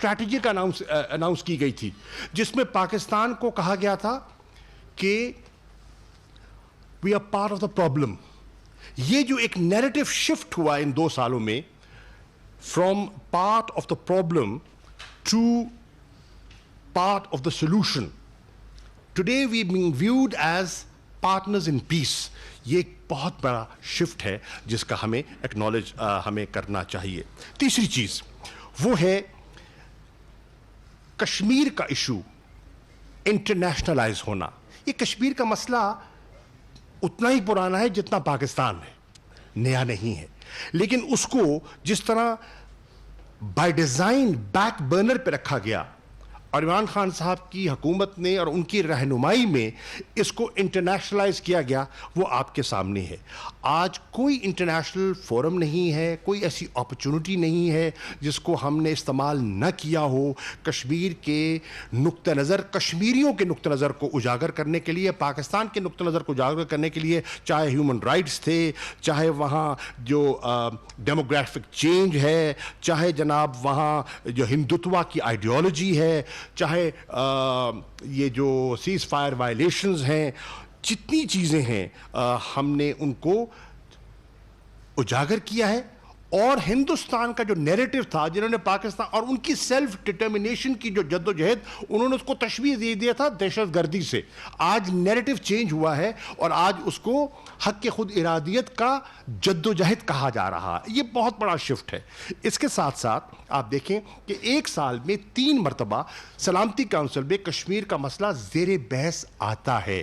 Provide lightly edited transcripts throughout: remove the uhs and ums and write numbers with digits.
Strategy کا announce کی گئی تھی, جس میں پاکستان کو کہا گیا تھا کہ we are part of the problem. یہ جو ایک نیریٹو شفٹ ہوا ان 2 سالوں میں, from part of the problem to part of the solution, today we being viewed as partners in peace, یہ ایک بہت بڑا شفٹ ہے جس کا ہمیں ایکنالج ہمیں کرنا چاہیے. تیسری چیز وہ ہے کشمیر کا ایشو انٹرنیشنلائز ہونا. یہ کشمیر کا مسئلہ اتنا ہی پرانا ہے جتنا پاکستان ہے, نیا نہیں ہے, لیکن اس کو جس طرح بائی ڈیزائن بیک برنر پہ رکھا گیا, اور عمران خان صاحب کی حکومت نے اور ان کی رہنمائی میں اس کو انٹرنیشنلائز کیا گیا, وہ آپ کے سامنے ہے. آج کوئی انٹرنیشنل فورم نہیں ہے, کوئی ایسی اپرچونٹی نہیں ہے جس کو ہم نے استعمال نہ کیا ہو کشمیر کے نقطہ نظر, کشمیریوں کے نقطہ نظر کو اجاگر کرنے کے لیے, پاکستان کے نقطہ نظر کو اجاگر کرنے کے لیے, چاہے ہیومن رائٹس تھے, چاہے وہاں جو ڈیموگرافک چینج ہے, چاہے جناب وہاں جو ہندوتوا کی آئیڈیالوجی ہے, چاہے یہ جو سیز فائر وائلیشنز ہیں, جتنی چیزیں ہیں ہم نے ان کو اجاگر کیا ہے. اور ہندوستان کا جو نیریٹو تھا, جنہوں نے پاکستان اور ان کی سیلف ڈٹرمنیشن کی جو جد و جہد, انہوں نے اس کو تشبیہ دے دیا تھا دہشت گردی سے. آج نیریٹو چینج ہوا ہے اور آج اس کو حق کے خود ارادیت کا جد و جہد کہا جا رہا ہے. یہ بہت بڑا شفٹ ہے. اس کے ساتھ ساتھ آپ دیکھیں کہ 1 سال میں 3 مرتبہ سلامتی کونسل میں کشمیر کا مسئلہ زیر بحث آتا ہے,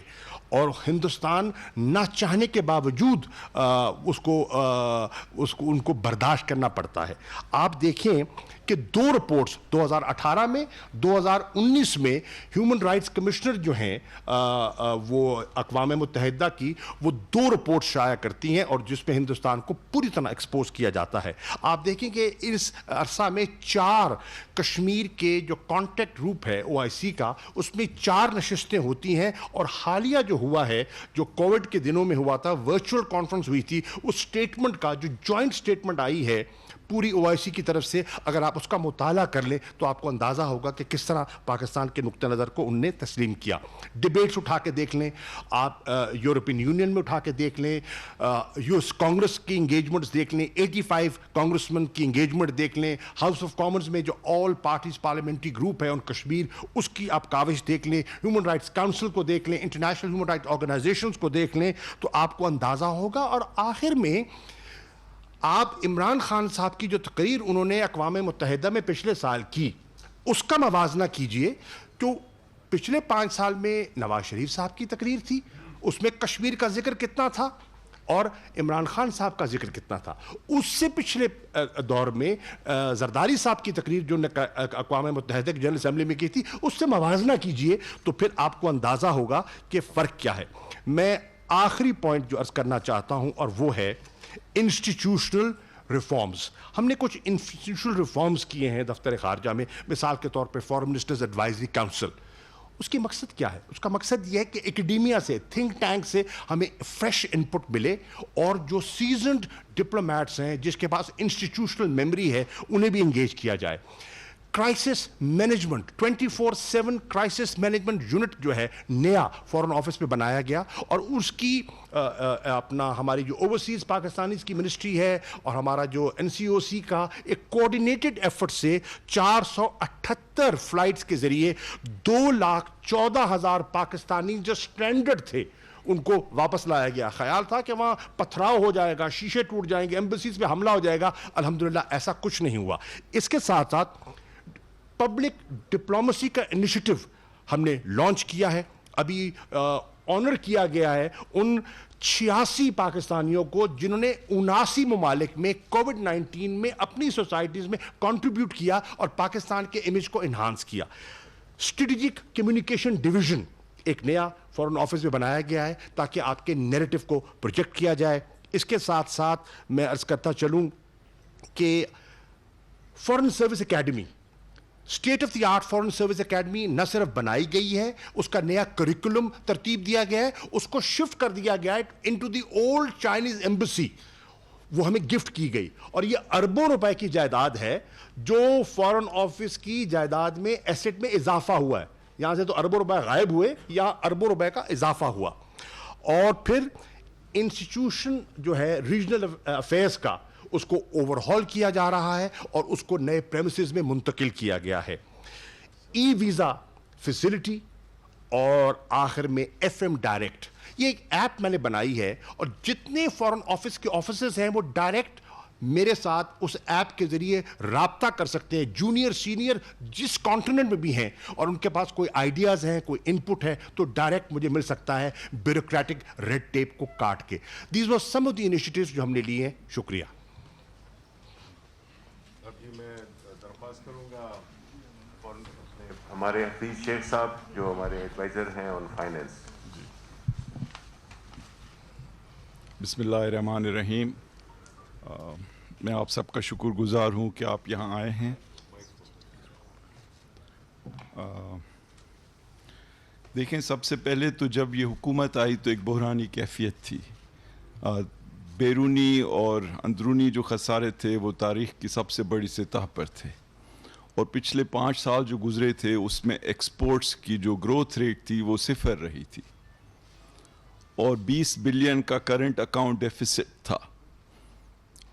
اور ہندوستان نہ چاہنے کے باوجود ان کو برداشت کرنا پڑتا ہے. آپ دیکھیں کہ 2 رپورٹس 2018 میں 2019 میں ہیومن رائٹس کمشنر جو ہیں وہ اقوام متحدہ کی, وہ 2 رپورٹس شائع کرتی ہیں, اور جس میں ہندوستان کو پوری طرح ایکسپوز کیا جاتا ہے. آپ دیکھیں کہ اس عرصہ میں 4 کشمیر کے جو کانٹیکٹ گروپ ہے OIC کا, اس میں 4 نشستیں ہوتی ہیں, اور حالیہ جو ہوا ہے, جو کووڈ کے دنوں میں ہوا تھا, ورچوئل کانفرنس ہوئی تھی, اس سٹیٹمنٹ کا جو جوائنٹ سٹیٹمنٹ آئی ہے پوری OIC کی طرف سے, اگر آپ اس کا مطالعہ کر لیں تو آپ کو اندازہ ہوگا کہ کس طرح پاکستان کے نقطہ نظر کو ان نے تسلیم کیا. ڈیبیٹس اٹھا کے دیکھ لیں آپ, یورپین یونین میں اٹھا کے دیکھ لیں, US کانگریس کی انگیجمنٹس دیکھ لیں, 85 کانگریسمین کی انگیجمنٹ دیکھ لیں, ہاؤس آف کامنز میں جو آل پارٹیز پارلیمنٹری گروپ ہے ان کشمیر, اس کی آپ کاوش دیکھ لیں, ہیومن رائٹس کاؤنسل کو دیکھ لیں, انٹرنیشنل ہیومن رائٹس آرگنائزیشنز کو دیکھ لیں, تو آپ کو اندازہ ہوگا. اور آخر میں آپ عمران خان صاحب کی جو تقریر انہوں نے اقوام متحدہ میں پچھلے سال کی, اس کا موازنہ کیجئے. تو پچھلے 5 سال میں نواز شریف صاحب کی تقریر تھی, اس میں کشمیر کا ذکر کتنا تھا, اور عمران خان صاحب کا ذکر کتنا تھا. اس سے پچھلے دور میں زرداری صاحب کی تقریر جو اقوام متحدہ کی جنرل اسمبلی میں کی تھی, اس سے موازنہ کیجئے, تو پھر آپ کو اندازہ ہوگا کہ فرق کیا ہے. میں آخری پوائنٹ جو عرض کرنا چاہتا ہوں, اور وہ ہے انسٹیٹیوشنل ریفارمز. ہم نے کچھ انسٹیٹیوشنل ریفارمز کیے ہیں دفتر خارجہ میں, مثال کے طور پہ فارن منسٹرز ایڈوائزری کاؤنسل. اس کی مقصد کیا ہے؟ اس کا مقصد یہ ہے کہ اکیڈیمیا سے, تھنک ٹینک سے ہمیں فریش انپٹ ملے, اور جو سیزنڈ ڈپلومیٹس ہیں جس کے پاس انسٹیٹیوشنل میموری ہے, انہیں بھی انگیج کیا جائے. Crisis management 24/7 crisis management unit جو ہے نیا فورن آفس میں بنایا گیا, اور اس کی اپنا ہماری جو اوورسیز پاکستانیز کی منسٹری ہے اور ہمارا جو NCOC کا ایک کوآرڈینیٹڈ ایفرٹ سے 478 فلائٹس کے ذریعے 2,14,000 پاکستانی جو سٹرینڈڈ تھے ان کو واپس لایا گیا. خیال تھا کہ وہاں پتھراؤ ہو جائے گا, شیشے ٹوٹ جائیں گے, ایمبیسیز پہ حملہ ہو جائے گا. الحمدللہ ایسا کچھ نہیں ہوا. اس کے ساتھ ساتھ پبلک ڈپلومیسی کا انیشیٹو ہم نے لانچ کیا ہے. ابھی آنر کیا گیا ہے ان 86 پاکستانیوں کو جنہوں نے 79 ممالک میں کووڈ-19 میں اپنی سوسائٹیز میں کنٹریبیوٹ کیا اور پاکستان کے امیج کو انہانس کیا. اسٹریٹجک کمیونیکیشن ڈویژن ایک نیا فورن آفس میں بنایا گیا ہے تاکہ آپ کے نیریٹو کو پروجیکٹ کیا جائے. اس کے ساتھ ساتھ میں عرض کرتا چلوں کہ foreign service academy, state of the art foreign service academy نہ صرف بنائی گئی ہے, اس کا نیا کریکولم ترتیب دیا گیا ہے, اس کو شفٹ کر دیا گیا ہے into the old Chinese embassy. وہ ہمیں گفٹ کی گئی, اور یہ اربوں روپے کی جائیداد ہے جو فارن آفس کی جائیداد میں ایسٹ میں اضافہ ہوا ہے. یہاں سے تو اربوں روپے غائب ہوئے, یا اربوں روپے کا اضافہ ہوا. اور پھر انسٹیٹیوشن جو ہے ریجنل افیئرس کا, اس کو اوور ہال کیا جا رہا ہے اور اس کو نئے پریمیسز میں منتقل کیا گیا ہے. ای ویزا فیسلٹی, اور آخر میں ایف ایم ڈائریکٹ, یہ ایک ایپ میں نے بنائی ہے, اور جتنے فارن آفس کے آفیسز ہیں وہ ڈائریکٹ میرے ساتھ اس ایپ کے ذریعے رابطہ کر سکتے ہیں, جونیئر سینئر جس کانٹیننٹ میں بھی ہیں, اور ان کے پاس کوئی آئیڈیاز ہیں, کوئی انپٹ ہے, تو ڈائریکٹ مجھے مل سکتا ہے بیوروکریٹک ریڈ ٹیپ کو کاٹ کے. These were some of the initiatives جو ہم نے لیے ہیں. شکریہ. اب یہ میں درخواست کروں گا ہمارے حفیظ شیخ صاحب جو ہمارے ایڈوائزر ہیں آن فائنینس. بسم اللہ الرحمن الرحیم. میں آپ سب کا شکر گزار ہوں کہ آپ یہاں آئے ہیں. دیکھیں, سب سے پہلے تو جب یہ حکومت آئی تو ایک بحرانی کیفیت تھی. بیرونی اور اندرونی جو خسارے تھے وہ تاریخ کی سب سے بڑی سطح پر تھے, اور پچھلے 5 سال جو گزرے تھے اس میں ایکسپورٹس کی جو گروتھ ریٹ تھی وہ 0 رہی تھی, اور 20 بلین کا کرنٹ اکاؤنٹ ڈیفیسٹ تھا,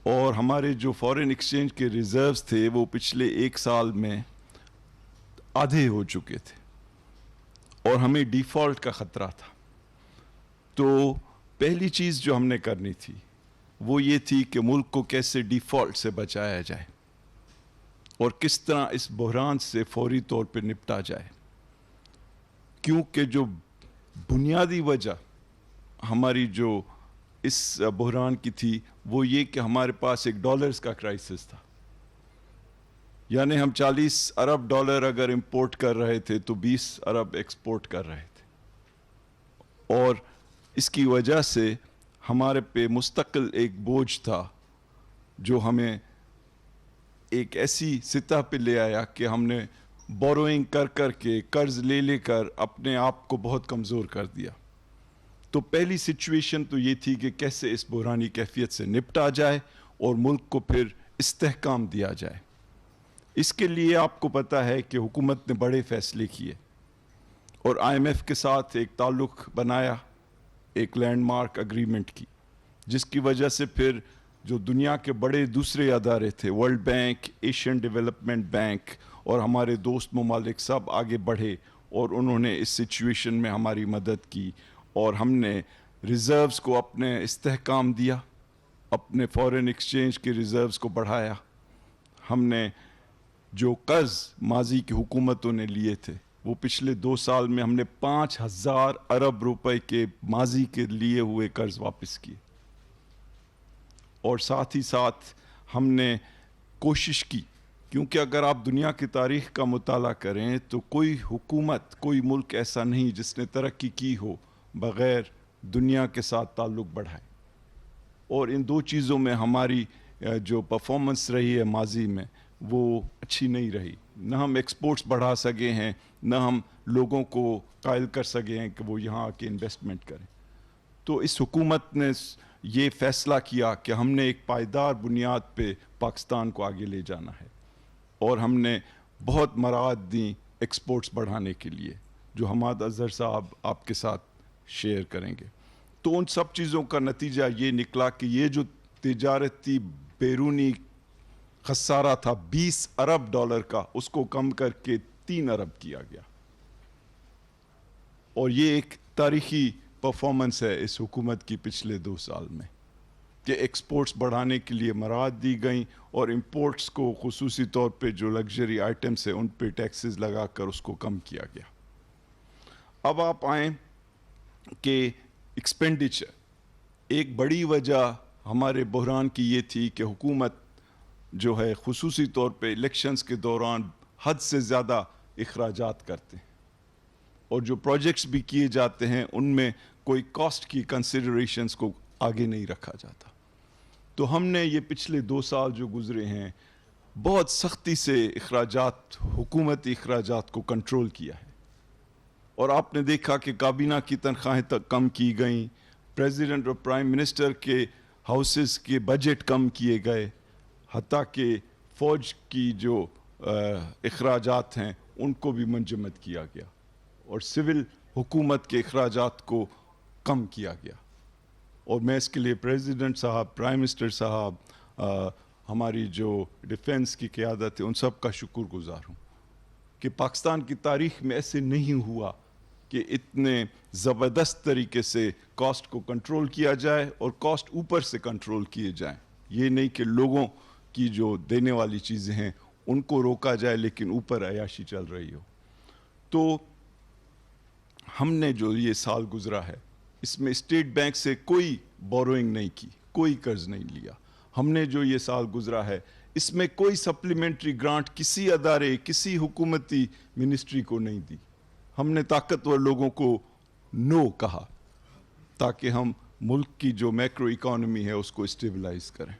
اور ہمارے جو فارن ایکسچینج کے ریزروز تھے وہ پچھلے 1 سال میں آدھے ہو چکے تھے, اور ہمیں ڈیفالٹ کا خطرہ تھا. تو پہلی چیز جو ہم نے کرنی تھی وہ یہ تھی کہ ملک کو کیسے ڈیفالٹ سے بچایا جائے, اور کس طرح اس بحران سے فوری طور پہ نپٹا جائے. کیونکہ جو بنیادی وجہ ہماری جو اس بحران کی تھی وہ یہ کہ ہمارے پاس ایک ڈالرز کا کرائسس تھا. یعنی ہم 40 ارب ڈالر اگر امپورٹ کر رہے تھے تو 20 ارب ایکسپورٹ کر رہے تھے, اور اس کی وجہ سے ہمارے پہ مستقل ایک بوجھ تھا جو ہمیں ایک ایسی سطح پہ لے آیا کہ ہم نے بوروئنگ کر کے, قرض لے کر اپنے آپ کو بہت کمزور کر دیا. تو پہلی سچویشن تو یہ تھی کہ کیسے اس بحرانی کیفیت سے نپٹا جائے اور ملک کو پھر استحکام دیا جائے. اس کے لیے آپ کو پتہ ہے کہ حکومت نے بڑے فیصلے کیے, اور IMF کے ساتھ ایک تعلق بنایا, ایک لینڈ مارک اگریمنٹ کی, جس کی وجہ سے پھر جو دنیا کے بڑے دوسرے ادارے تھے, world bank, Asian development bank, اور ہمارے دوست ممالک سب آگے بڑھے, اور انہوں نے اس سچویشن میں ہماری مدد کی, اور ہم نے ریزروز کو اپنے استحکام دیا, اپنے فارن ایکسچینج کے ریزروز کو بڑھایا. ہم نے جو قرض ماضی کی حکومتوں نے لیے تھے وہ پچھلے 2 سال میں ہم نے 5000 ارب روپے کے ماضی کے لیے ہوئے قرض واپس کیے, اور ساتھ ہی ساتھ ہم نے کوشش کی, کیونکہ اگر آپ دنیا کی تاریخ کا مطالعہ کریں تو کوئی حکومت, کوئی ملک ایسا نہیں جس نے ترقی کی ہو بغیر دنیا کے ساتھ تعلق بڑھائے. اور ان 2 چیزوں میں ہماری جو پرفارمنس رہی ہے ماضی میں وہ اچھی نہیں رہی. نہ ہم ایکسپورٹس بڑھا سکے ہیں, نہ ہم لوگوں کو قائل کر سکے ہیں کہ وہ یہاں آ کے انویسٹمنٹ کریں. تو اس حکومت نے یہ فیصلہ کیا کہ ہم نے ایک پائیدار بنیاد پہ پاکستان کو آگے لے جانا ہے, اور ہم نے بہت مراعات دیں ایکسپورٹس بڑھانے کے لیے, جو حماد اظہر صاحب آپ کے ساتھ شیئر کریں گے. تو ان سب چیزوں کا نتیجہ یہ نکلا کہ یہ جو تجارتی بیرونی خسارہ تھا 20 ارب ڈالر کا, اس کو کم کر کے 3 ارب کیا گیا, اور یہ ایک تاریخی پرفارمنس ہے اس حکومت کی پچھلے 2 سال میں کہ ایکسپورٹس بڑھانے کے لیے مراعات دی گئیں, اور امپورٹس کو خصوصی طور پہ جو لگژری آئٹمس ہیں ان پہ ٹیکسز لگا کر اس کو کم کیا گیا. اب آپ آئیں کہ ایکسپینڈیچر, ایک بڑی وجہ ہمارے بحران کی یہ تھی کہ حکومت جو ہے خصوصی طور پہ الیکشنز کے دوران حد سے زیادہ اخراجات کرتے ہیں, اور جو پروجیکٹس بھی کیے جاتے ہیں ان میں کوئی کاسٹ کی کنسیڈریشنز کو آگے نہیں رکھا جاتا. تو ہم نے یہ پچھلے 2 سال جو گزرے ہیں بہت سختی سے اخراجات, حکومتی اخراجات کو کنٹرول کیا ہے, اور آپ نے دیکھا کہ کابینہ کی تنخواہیں تک کم کی گئیں, پریزیڈنٹ اور پرائم منسٹر کے ہاؤسز کے بجٹ کم کیے گئے، حتیٰ کہ فوج کی جو اخراجات ہیں ان کو بھی منجمد کیا گیا، اور سول حکومت کے اخراجات کو کم کیا گیا. اور میں اس کے لیے پریزیڈنٹ صاحب، پرائم منسٹر صاحب، ہماری جو ڈیفنس کی قیادت ہے، ان سب کا شکر گزار ہوں کہ پاکستان کی تاریخ میں ایسے نہیں ہوا کہ اتنے زبردست طریقے سے کاسٹ کو کنٹرول کیا جائے اور کاسٹ اوپر سے کنٹرول کیے جائیں. یہ نہیں کہ لوگوں کی جو دینے والی چیزیں ہیں ان کو روکا جائے لیکن اوپر عیاشی چل رہی ہو. تو ہم نے جو یہ سال گزرا ہے اس میں اسٹیٹ بینک سے کوئی بوروئنگ نہیں کی، کوئی قرض نہیں لیا. ہم نے جو یہ سال گزرا ہے اس میں کوئی سپلیمنٹری گرانٹ کسی ادارے، کسی حکومتی منسٹری کو نہیں دی. ہم نے طاقتور لوگوں کو نو کہا تاکہ ہم ملک کی جو میکرو اکانومی ہے اس کو اسٹیبلائز کریں.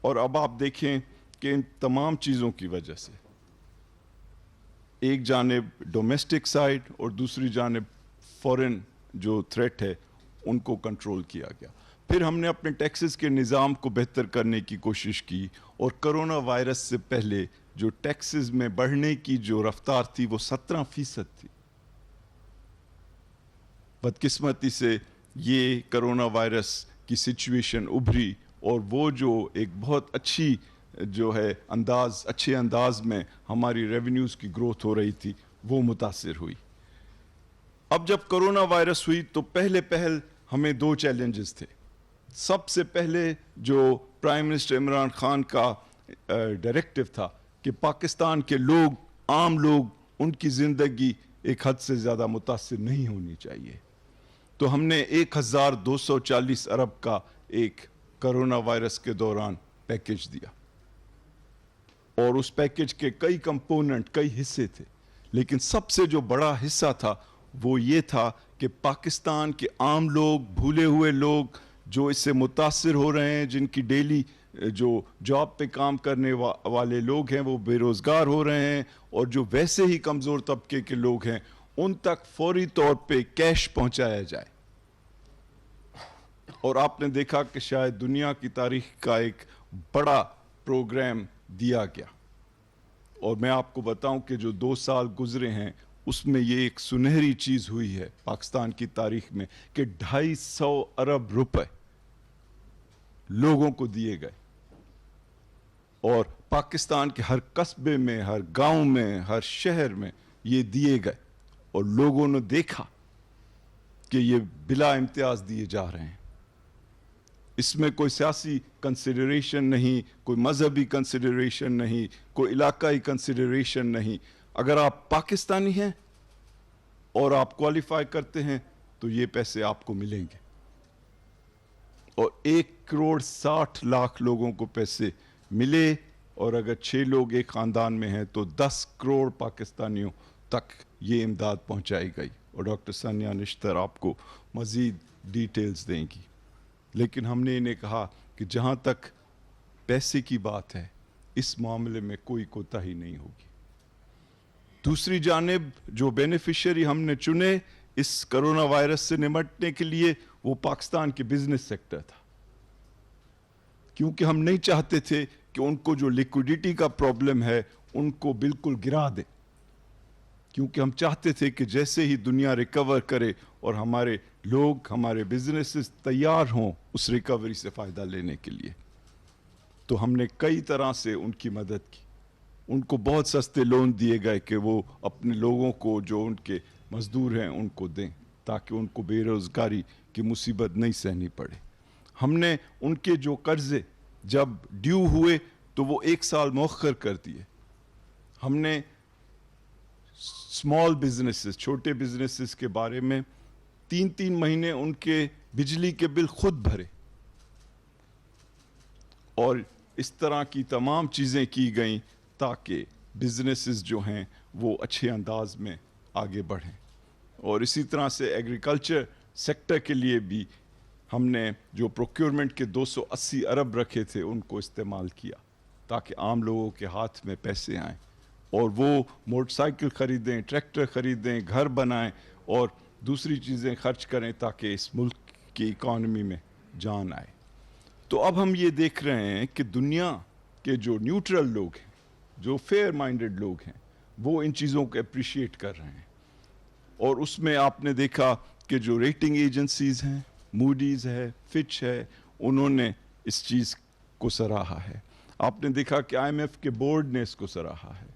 اور اب آپ دیکھیں کہ ان تمام چیزوں کی وجہ سے ایک جانب ڈومیسٹک سائیڈ اور دوسری جانب فورن جو تھریٹ ہے ان کو کنٹرول کیا گیا. پھر ہم نے اپنے ٹیکسز کے نظام کو بہتر کرنے کی کوشش کی، اور کرونا وائرس سے پہلے جو ٹیکسز میں بڑھنے کی جو رفتار تھی وہ 17% تھی. بدقسمتی سے یہ کرونا وائرس کی سچویشن ابھری، اور وہ جو ایک بہت اچھی جو ہے اچھے انداز میں ہماری ریونیوز کی گروتھ ہو رہی تھی وہ متاثر ہوئی. اب جب کرونا وائرس ہوئی تو پہل ہمیں 2 چیلنجز تھے. سب سے پہلے جو پرائم منسٹر عمران خان کا ڈائریکٹو تھا کہ پاکستان کے لوگ، عام لوگ، ان کی زندگی ایک حد سے زیادہ متاثر نہیں ہونی چاہیے. تو ہم نے 1240 ارب کا ایک کرونا وائرس کے دوران پیکج دیا، اور اس پیکج کے کئی کمپوننٹ، کئی حصے تھے، لیکن سب سے جو بڑا حصہ تھا وہ یہ تھا کہ پاکستان کے عام لوگ، بھولے ہوئے لوگ جو اس سے متاثر ہو رہے ہیں، جن کی ڈیلی جو جاب پہ کام کرنے والے لوگ ہیں وہ بے روزگار ہو رہے ہیں، اور جو ویسے ہی کمزور طبقے کے لوگ ہیں ان تک فوری طور پہ کیش پہنچایا جائے. اور آپ نے دیکھا کہ شاید دنیا کی تاریخ کا ایک بڑا پروگرام دیا گیا. اور میں آپ کو بتاؤں کہ جو 2 سال گزرے ہیں اس میں یہ ایک سنہری چیز ہوئی ہے پاکستان کی تاریخ میں کہ 250 ارب روپے لوگوں کو دیے گئے، اور پاکستان کے ہر قصبے میں، ہر گاؤں میں، ہر شہر میں یہ دیے گئے، اور لوگوں نے دیکھا کہ یہ بلا امتیاز دیے جا رہے ہیں. اس میں کوئی سیاسی کنسیڈریشن نہیں، کوئی مذہبی کنسیڈریشن نہیں، کوئی علاقائی کنسیڈریشن نہیں. اگر آپ پاکستانی ہیں اور آپ کوالیفائی کرتے ہیں تو یہ پیسے آپ کو ملیں گے. اور 1.60 کروڑ لوگوں کو پیسے ملے، اور اگر 6 لوگ ایک خاندان میں ہیں تو 10 کروڑ پاکستانیوں تک یہ امداد پہنچائی گئی. اور ڈاکٹر ثانیہ نشتر آپ کو مزید ڈیٹیلز دیں گی. لیکن ہم نے انہیں کہا کہ جہاں تک پیسے کی بات ہے اس معاملے میں کوئی کوتاہی نہیں ہوگی. دوسری جانب جو بینیفیشری ہم نے چنے اس کرونا وائرس سے نمٹنے کے لیے وہ پاکستان کے بزنس سیکٹر تھا، کیونکہ ہم نہیں چاہتے تھے کہ ان کو جو لیکوڈیٹی کا پرابلم ہے ان کو بالکل گرا دے، کیونکہ ہم چاہتے تھے کہ جیسے ہی دنیا ریکور کرے اور ہمارے لوگ، ہمارے بزنسز تیار ہوں اس ریکوری سے فائدہ لینے کے لیے. تو ہم نے کئی طرح سے ان کی مدد کی. ان کو بہت سستے لون دیے گئے کہ وہ اپنے لوگوں کو جو ان کے مزدور ہیں ان کو دیں تاکہ ان کو بے روزگاری کی مصیبت نہیں سہنی پڑے. ہم نے ان کے جو قرضے جب ڈیو ہوئے تو وہ 1 سال مؤخر کر دیے. ہم نے اسمال بزنسز، چھوٹے بزنسز کے بارے میں 3 مہینے ان کے بجلی کے بل خود بھرے، اور اس طرح کی تمام چیزیں کی گئیں تاکہ بزنسز جو ہیں وہ اچھے انداز میں آگے بڑھیں. اور اسی طرح سے ایگریکلچر سیکٹر کے لیے بھی ہم نے جو پروکیورمنٹ کے 280 ارب رکھے تھے ان کو استعمال کیا تاکہ عام لوگوں کے ہاتھ میں پیسے آئیں اور وہ موٹر سائیکل خریدیں، ٹریکٹر خریدیں، گھر بنائیں اور دوسری چیزیں خرچ کریں تاکہ اس ملک کی اکانومی میں جان آئے. تو اب ہم یہ دیکھ رہے ہیں کہ دنیا کے جو نیوٹرل لوگ ہیں, جو فیئر مائنڈڈ لوگ ہیں, وہ ان چیزوں کو اپریشیٹ کر رہے ہیں. اور اس میں آپ نے دیکھا کہ جو ریٹنگ ایجنسیز ہیں, موڈیز ہے, فچ ہے, انہوں نے اس چیز کو سراہا ہے. آپ نے دیکھا کہ آئی ایم ایف کے بورڈ نے اس کو سراہا ہے.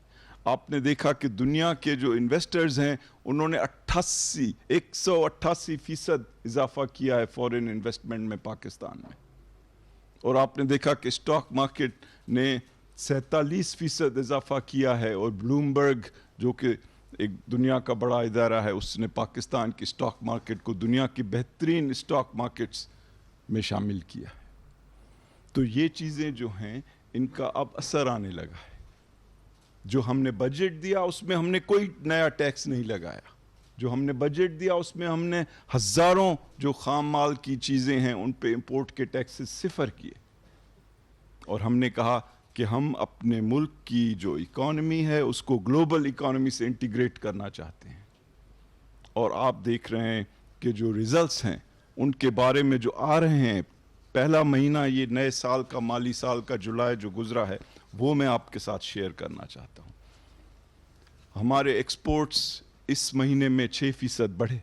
آپ نے دیکھا کہ دنیا کے جو انویسٹرز ہیں انہوں نے 188% اضافہ کیا ہے فورن انویسٹمنٹ میں پاکستان میں. اور آپ نے دیکھا کہ اسٹاک مارکیٹ نے 47% اضافہ کیا ہے, اور بلومبرگ جو کہ ایک دنیا کا بڑا ادارہ ہے, اس نے پاکستان کی اسٹاک مارکیٹ کو دنیا کی بہترین اسٹاک مارکیٹس میں شامل کیا ہے. تو یہ چیزیں جو ہیں ان کا اب اثر آنے لگا ہے. جو ہم نے بجٹ دیا اس میں ہم نے کوئی نیا ٹیکس نہیں لگایا. جو ہم نے بجٹ دیا اس میں ہم نے ہزاروں جو خام مال کی چیزیں ہیں ان پہ امپورٹ کے ٹیکسز صفر کیے. اور ہم نے کہا کہ ہم اپنے ملک کی جو اکانومی ہے اس کو گلوبل اکانومی سے انٹیگریٹ کرنا چاہتے ہیں. اور آپ دیکھ رہے ہیں کہ جو ریزلٹس ہیں ان کے بارے میں جو آ رہے ہیں, پہلا مہینہ یہ نئے سال کا, مالی سال کا جولائی جو گزرا ہے, وہ میں آپ کے ساتھ شیئر کرنا چاہتا ہوں. ہمارے ایکسپورٹس اس مہینے میں 6% بڑھے.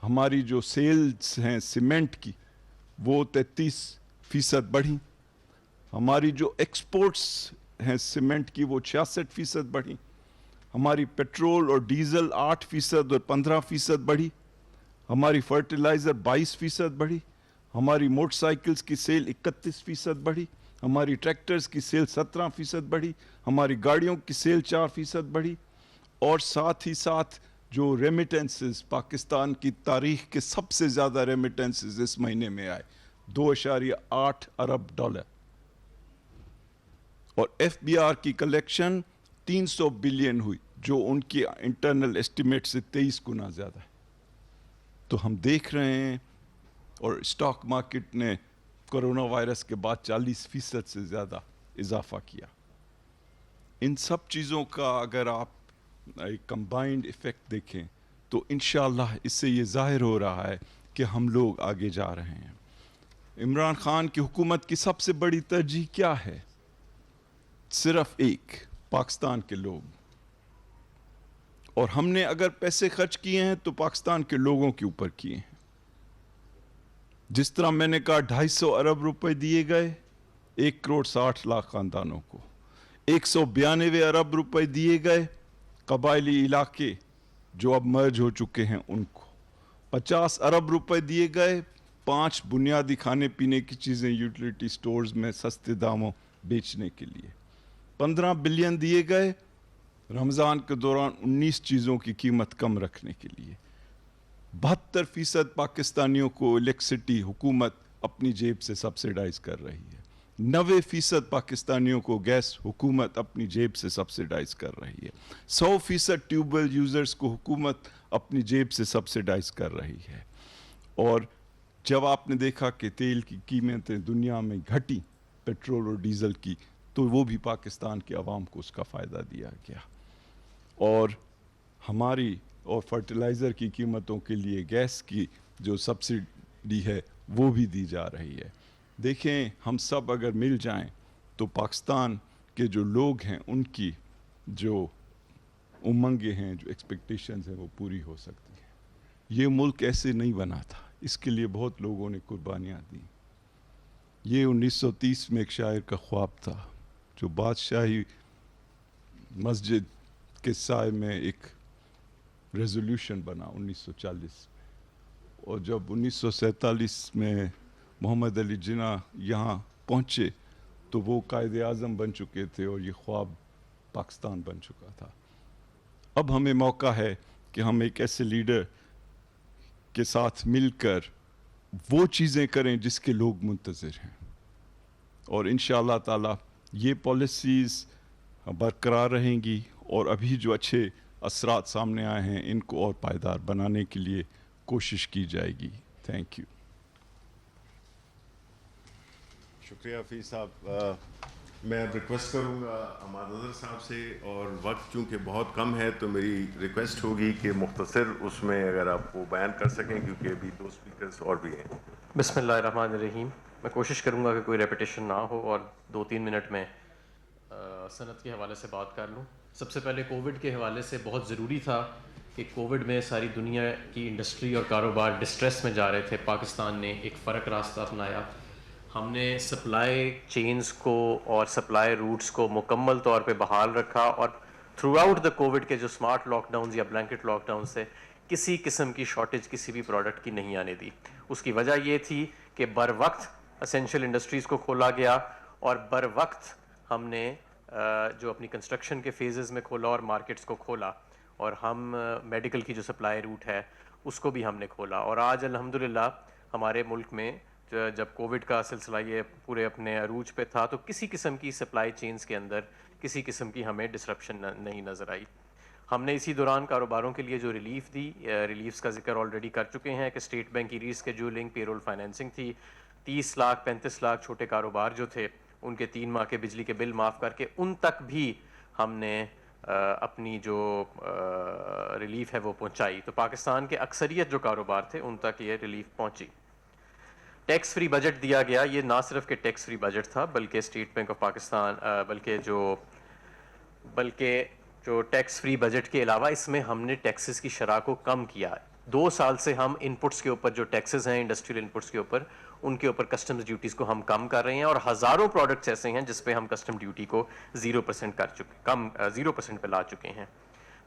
ہماری جو سیلز ہیں سیمنٹ کی وہ 33% بڑھی. ہماری جو ایکسپورٹس ہیں سیمنٹ کی وہ 66% بڑھی. ہماری پیٹرول اور ڈیزل 8% اور 15% بڑھی. ہماری فرٹیلائزر 22% بڑھی. ہماری موٹر سائیکلز کی سیل 31% بڑھی. ہماری ٹریکٹرز کی سیل 17% بڑھی. ہماری گاڑیوں کی سیل 4% بڑھی. اور ساتھ ہی ساتھ جو ریمیٹنسز, پاکستان کی تاریخ کے سب سے زیادہ ریمیٹنسز اس مہینے میں آئے, $2.8 ارب. اور ایف بی آر کی کلیکشن 300 بلین ہوئی, جو ان کی انٹرنل ایسٹیمیٹ سے 23 گنا زیادہ ہے. تو ہم دیکھ رہے ہیں, اور اسٹاک مارکیٹ نے کرونا وائرس کے بعد 40% سے زیادہ اضافہ کیا. ان سب چیزوں کا اگر آپ ایک کمبائنڈ ایفیکٹ دیکھیں تو انشاءاللہ اس سے یہ ظاہر ہو رہا ہے کہ ہم لوگ آگے جا رہے ہیں. عمران خان کی حکومت کی سب سے بڑی ترجیح کیا ہے؟ صرف ایک, پاکستان کے لوگ. اور ہم نے اگر پیسے خرچ کیے ہیں تو پاکستان کے لوگوں کے اوپر کیے ہیں. جس طرح میں نے کہا 250 ارب روپے دیے گئے 1.60 کروڑ خاندانوں کو. 192 ارب روپے دیے گئے قبائلی علاقے جو اب مرج ہو چکے ہیں ان کو. 50 ارب روپے دیے گئے 5 بنیادی کھانے پینے کی چیزیں یوٹیلیٹی سٹورز میں سستے داموں بیچنے کے لیے. 15 بلین دیے گئے رمضان کے دوران 19 چیزوں کی قیمت کم رکھنے کے لیے. 72% پاکستانیوں کو الیکٹرسٹی حکومت اپنی جیب سے سبسیڈائز کر رہی ہے. 90% پاکستانیوں کو گیس حکومت اپنی جیب سے سبسیڈائز کر رہی ہے. 100% ٹیوب ویل یوزرز کو حکومت اپنی جیب سے سبسیڈائز کر رہی ہے. اور جب آپ نے دیکھا کہ تیل کی قیمتیں دنیا میں گھٹی, پیٹرول اور ڈیزل کی, تو وہ بھی پاکستان کے عوام کو اس کا فائدہ دیا گیا. اور ہماری اور فرٹیلائزر کی قیمتوں کے لیے گیس کی جو سبسڈی ہے وہ بھی دی جا رہی ہے. دیکھیں ہم سب اگر مل جائیں تو پاکستان کے جو لوگ ہیں ان کی جو امنگیں ہیں, جو ایکسپیکٹیشنز ہیں, وہ پوری ہو سکتی ہیں. یہ ملک ایسے نہیں بنا تھا, اس کے لیے بہت لوگوں نے قربانیاں دیں. یہ 1930 میں ایک شاعر کا خواب تھا جو بادشاہی مسجد کے سائے میں ایک ریزولوشن بنا 1940 میں. اور جب 1947 میں محمد علی جناح یہاں پہنچے تو وہ قائد اعظم بن چکے تھے اور یہ خواب پاکستان بن چکا تھا. اب ہمیں موقع ہے کہ ہم ایک ایسے لیڈر کے ساتھ مل کر وہ چیزیں کریں جس کے لوگ منتظر ہیں. اور انشاءاللہ تعالی یہ پالیسیز برقرار رہیں گی, اور ابھی جو اچھے اثرات سامنے آئے ہیں ان کو اور پائیدار بنانے کے لیے کوشش کی جائے گی. Thank you. شکریہ حفیظ صاحب. میں ریکویسٹ کروں گا عماد اظہر صاحب سے, اور وقت چونکہ بہت کم ہے تو میری ریکویسٹ ہوگی کہ مختصر اس میں اگر آپ وہ بیان کر سکیں, کیونکہ ابھی 2 اسپیکرز اور بھی ہیں. بسم اللہ الرحمن الرحیم. میں کوشش کروں گا کہ کوئی ریپیٹیشن نہ ہو اور 2-3 منٹ میں صنعت کے حوالے سے بات کر لوں. سب سے پہلے کووڈ کے حوالے سے بہت ضروری تھا کہ کووڈ میں ساری دنیا کی انڈسٹری اور کاروبار ڈسٹریس میں جا رہے تھے. پاکستان نے ایک فرق راستہ اپنایا. ہم نے سپلائی چینز کو اور سپلائی روٹس کو مکمل طور پہ بحال رکھا اور تھرو آؤٹ دا کووڈ کے جو اسمارٹ لاک ڈاؤنز یا بلینکٹ لاک ڈاؤنز تھے کسی قسم کی شارٹیج کسی بھی پروڈکٹ کی نہیں آنے دی. اس کی وجہ یہ تھی کہ بر وقت اسینشیل انڈسٹریز کو کھولا گیا اور بر وقت ہم نے جو اپنی کنسٹرکشن کے فیزز میں کھولا اور مارکیٹس کو کھولا اور ہم میڈیکل کی جو سپلائی روٹ ہے اس کو بھی ہم نے کھولا. اور آج الحمدللہ ہمارے ملک میں جب کووڈ کا سلسلہ یہ پورے اپنے عروج پہ تھا تو کسی قسم کی سپلائی چینز کے اندر کسی قسم کی ہمیں ڈسرپشن نہیں نظر آئی. ہم نے اسی دوران کاروباروں کے لیے جو ریلیف دی, ریلیفز کا ذکر آلریڈی کر چکے ہیں کہ اسٹیٹ بینک کی ری اسکیڈولنگ, پے رول فائنینسنگ تھی. 30 لاکھ 35 لاکھ چھوٹے کاروبار جو تھے ان کے 3 ماہ کے بجلی کے بل معاف کر کے ان تک بھی ہم نے اپنی جو ریلیف ہے وہ پہنچائی. تو پاکستان کے اکثریت جو کاروبار تھے ان تک یہ ریلیف پہنچی. ٹیکس فری بجٹ دیا گیا. یہ نہ صرف کہ ٹیکس فری بجٹ تھا بلکہ اسٹیٹ بینک آف پاکستان بلکہ جو ٹیکس فری بجٹ کے علاوہ اس میں ہم نے ٹیکسز کی شرح کو کم کیا. 2 سال سے ہم ان پٹس کے اوپر جو ٹیکسز ہیں انڈسٹریل ان پٹس کے اوپر ان کے اوپر کسٹمز ڈیوٹیز کو ہم کم کر رہے ہیں اور ہزاروں پروڈکٹس ایسے ہیں جس پہ ہم کسٹم ڈیوٹی کو 0% کر چکے 0% پہ لا چکے ہیں.